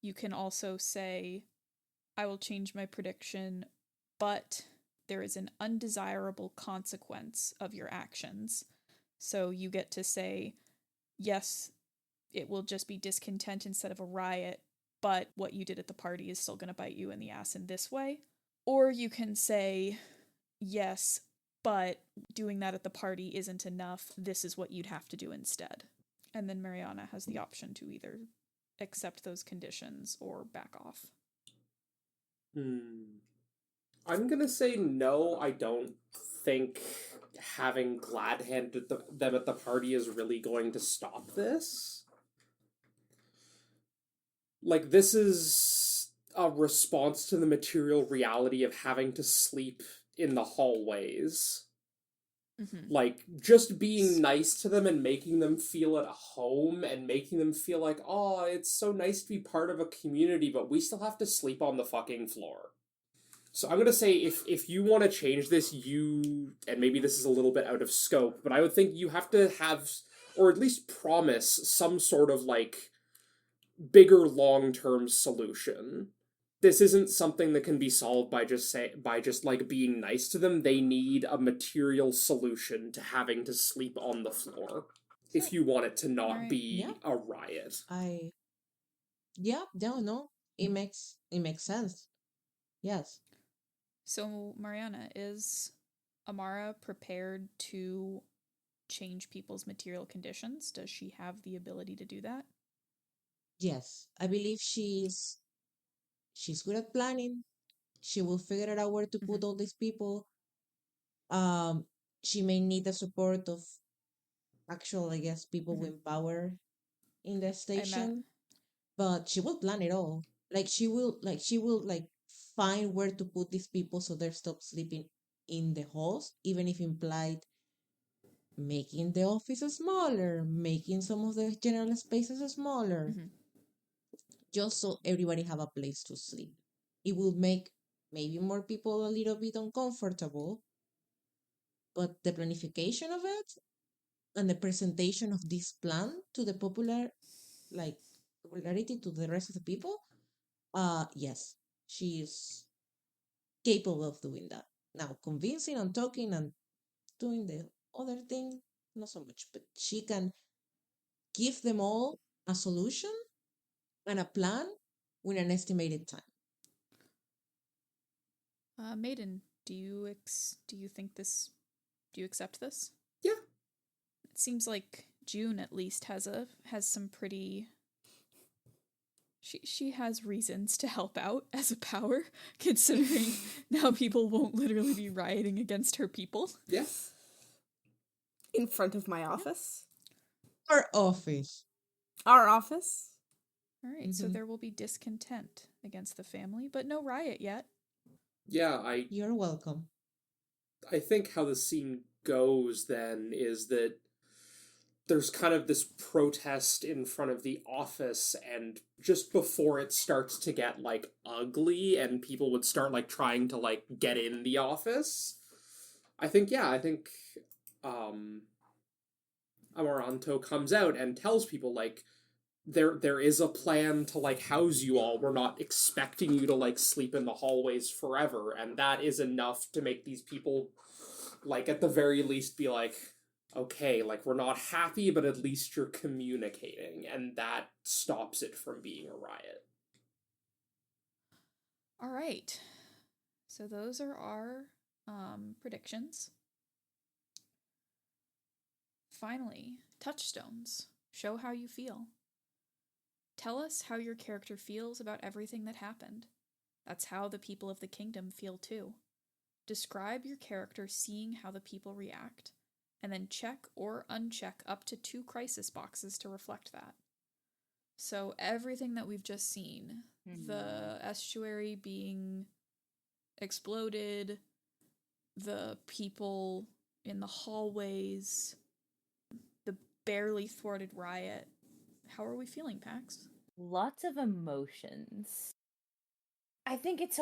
You can also say, I will change my prediction, but there is an undesirable consequence of your actions. So you get to say, yes, it will just be discontent instead of a riot, but what you did at the party is still going to bite you in the ass in this way. Or you can say, yes, but doing that at the party isn't enough. This is what you'd have to do instead. And then Mariana has the option to either accept those conditions or back off. I'm gonna say no, I don't think having Glad handed them at the party is really going to stop this. Like, this is a response to the material reality of having to sleep in the hallways. Like, just being nice to them and making them feel at home and making them feel like, oh, it's so nice to be part of a community, but we still have to sleep on the fucking floor. So I'm gonna say if you want to change this, and maybe this is a little bit out of scope, but I would think you have to have, or at least promise, some sort of like bigger long-term solution. This isn't something that can be solved by just like being nice to them. They need a material solution to having to sleep on the floor if you want it to not be a riot. No, it makes sense. Yes. So, Mariana, is Amara prepared to change people's material conditions? Does she have the ability to do that? Yes. I believe she's good at planning. She will figure it out where to put all these people. She may need the support of actual, I guess, people with power in the station, but she will plan it all. She will find where to put these people so they stop sleeping in the halls, even if implied making the office smaller, making some of the general spaces smaller. just so everybody have a place to sleep. It will make maybe more people a little bit uncomfortable, but the planification of it and the presentation of this plan to the popularity to the rest of the people, yes, she is capable of doing that. Now, convincing and talking and doing the other thing, not so much, but she can give them all a solution and a plan with an estimated time. Maiden, do you think this? Do you accept this? Yeah. It seems like June at least has some pretty. She has reasons to help out as a power, considering now people won't literally be rioting against her people. Yeah. In front of my office. Our office. Our office. All right, so there will be discontent against the family, but no riot yet. Yeah, You're welcome. I think how the scene goes then is that there's kind of this protest in front of the office, and just before it starts to get, like, ugly and people would start, like, trying to, like, get in the office, I think Amaranto comes out and tells people, like, there is a plan to, like, house you all. We're not expecting you to, like, sleep in the hallways forever, and that is enough to make these people, like, at the very least be like, okay, like, we're not happy, but at least you're communicating, and that stops it from being a riot. All right. So those are our predictions. Finally, touchstones. Show how you feel. Tell us how your character feels about everything that happened. That's how the people of the kingdom feel too. Describe your character seeing how the people react, and then check or uncheck up to 2 crisis boxes to reflect that. So everything that we've just seen, the estuary being exploded, the people in the hallways, the barely thwarted riot. How are we feeling, Pax? Lots of emotions. I think it's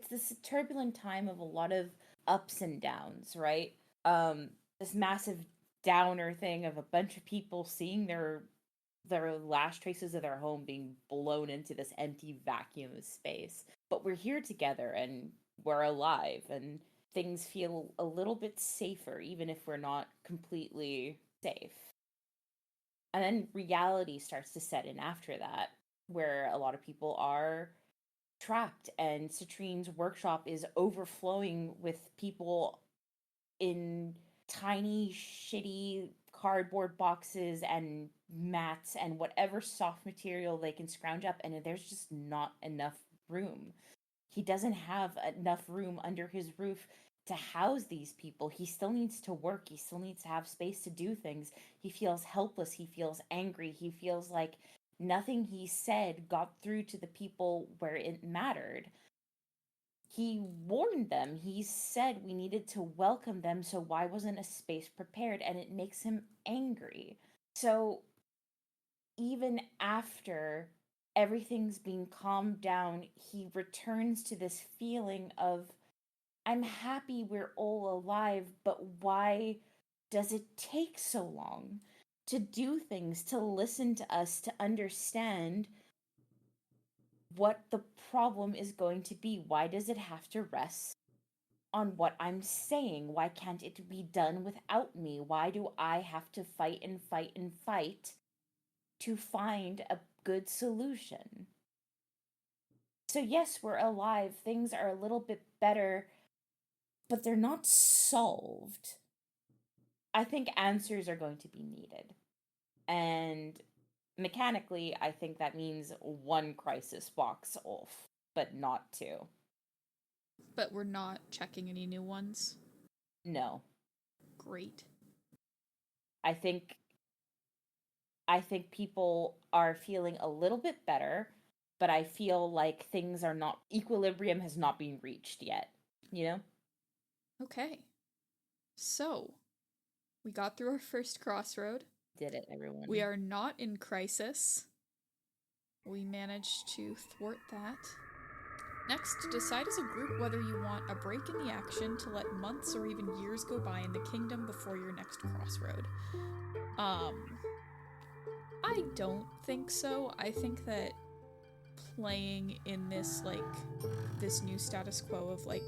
this turbulent time of a lot of ups and downs, right? This massive downer thing of a bunch of people seeing their last traces of their home being blown into this empty vacuum of space. But we're here together and we're alive and things feel a little bit safer, even if we're not completely safe. And then reality starts to set in after that, where a lot of people are trapped and Citrine's workshop is overflowing with people in tiny, shitty cardboard boxes and mats and whatever soft material they can scrounge up, and there's just not enough room. He doesn't have enough room under his roof to house these people. He still needs to work. He still needs to have space to do things. He feels helpless. He feels angry. He feels like nothing he said got through to the people where it mattered. He warned them. He said we needed to welcome them, so why wasn't a space prepared? And it makes him angry. So even after everything's being calmed down, he returns to this feeling of, I'm happy we're all alive, but why does it take so long to do things, to listen to us, to understand what the problem is going to be? Why does it have to rest on what I'm saying? Why can't it be done without me? Why do I have to fight and fight and fight to find a good solution? So yes, we're alive. Things are a little bit better, but they're not solved. I think answers are going to be needed. And mechanically, I think that means 1 crisis box off, but not 2. But we're not checking any new ones? No. Great. I think people are feeling a little bit better, but I feel like things are not, equilibrium has not been reached yet, you know? Okay. So, we got through our first crossroad. Did it, everyone. We are not in crisis. We managed to thwart that. Next, decide as a group whether you want a break in the action to let months or even years go by in the kingdom before your next crossroad. I don't think so. I think that playing in this, like, this new status quo of, like,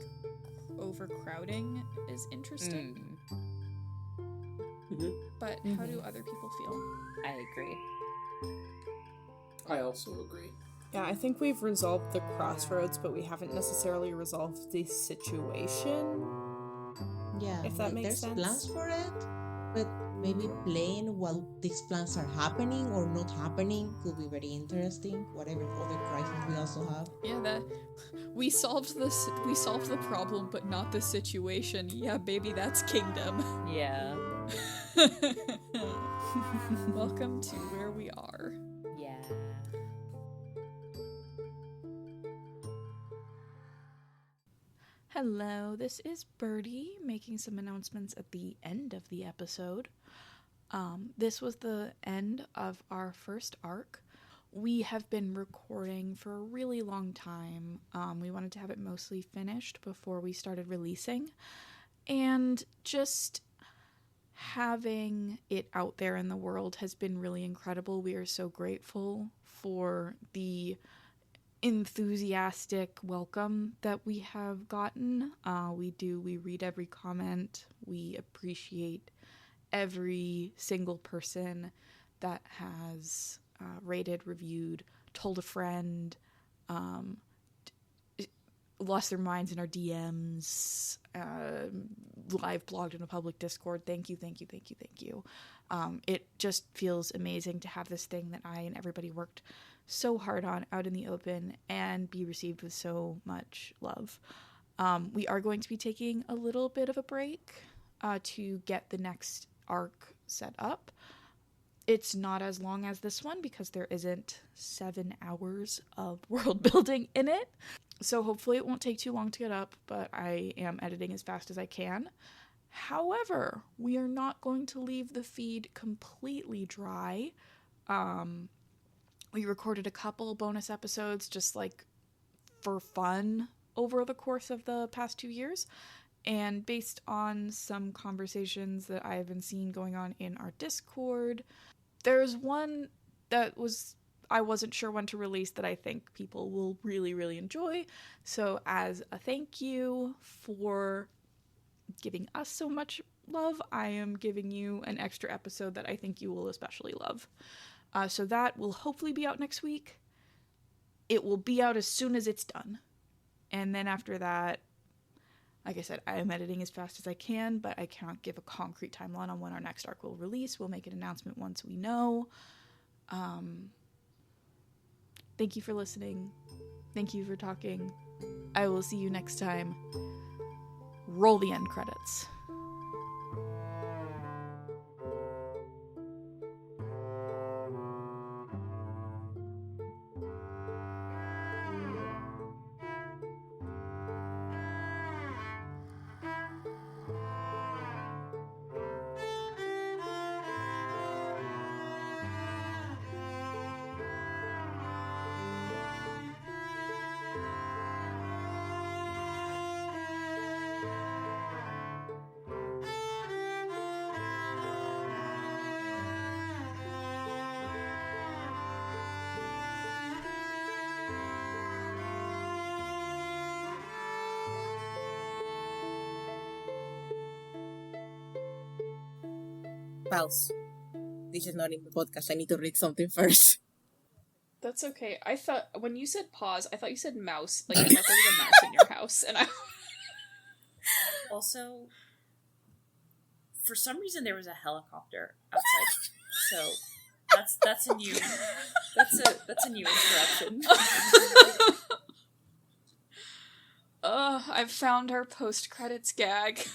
overcrowding is interesting. But how do other people feel? I agree. I also agree. Yeah, I think we've resolved the crossroads, but we haven't necessarily resolved the situation. Yeah, If that like, makes there's sense. plans for it, but maybe playing while these plans are happening or not happening could be very interesting. Whatever other crises we also have. Yeah, we solved the problem, but not the situation. Yeah, baby, that's kingdom. Yeah. Welcome to where we are. Yeah. Hello, this is Birdie making some announcements at the end of the episode. This was the end of our first arc. We have been recording for a really long time. We wanted to have it mostly finished before we started releasing. And just having it out there in the world has been really incredible. We are so grateful for the enthusiastic welcome that we have gotten. We read every comment. We appreciate every single person that has rated, reviewed, told a friend, lost their minds in our DMs, live blogged in a public Discord. Thank you. It just feels amazing to have this thing that I and everybody worked so hard on out in the open and be received with so much love. We are going to be taking a little bit of a break to get the next arc set up. It's not as long as this one because there isn't 7 hours of world building in it. So hopefully it won't take too long to get up, but I am editing as fast as I can. However, we are not going to leave the feed completely dry. We recorded a couple bonus episodes just like for fun over the course of the past 2 years. And based on some conversations that I have been seeing going on in our Discord, there's one that I wasn't sure when to release that I think people will really, really enjoy. So as a thank you for giving us so much love, I am giving you an extra episode that I think you will especially love. So that will hopefully be out next week. It will be out as soon as it's done. And then after that, like I said, I am editing as fast as I can, but I cannot give a concrete timeline on when our next arc will release. We'll make an announcement once we know. Thank you for listening. Thank you for talking. I will see you next time. Roll the end credits. Pause. This is not in the podcast. I need to read something first. That's okay. I thought, when you said pause, I thought you said mouse. Like, I thought there was a mouse in your house, and I... Also, for some reason there was a helicopter outside, so that's a new interruption. I've found our post-credits gag.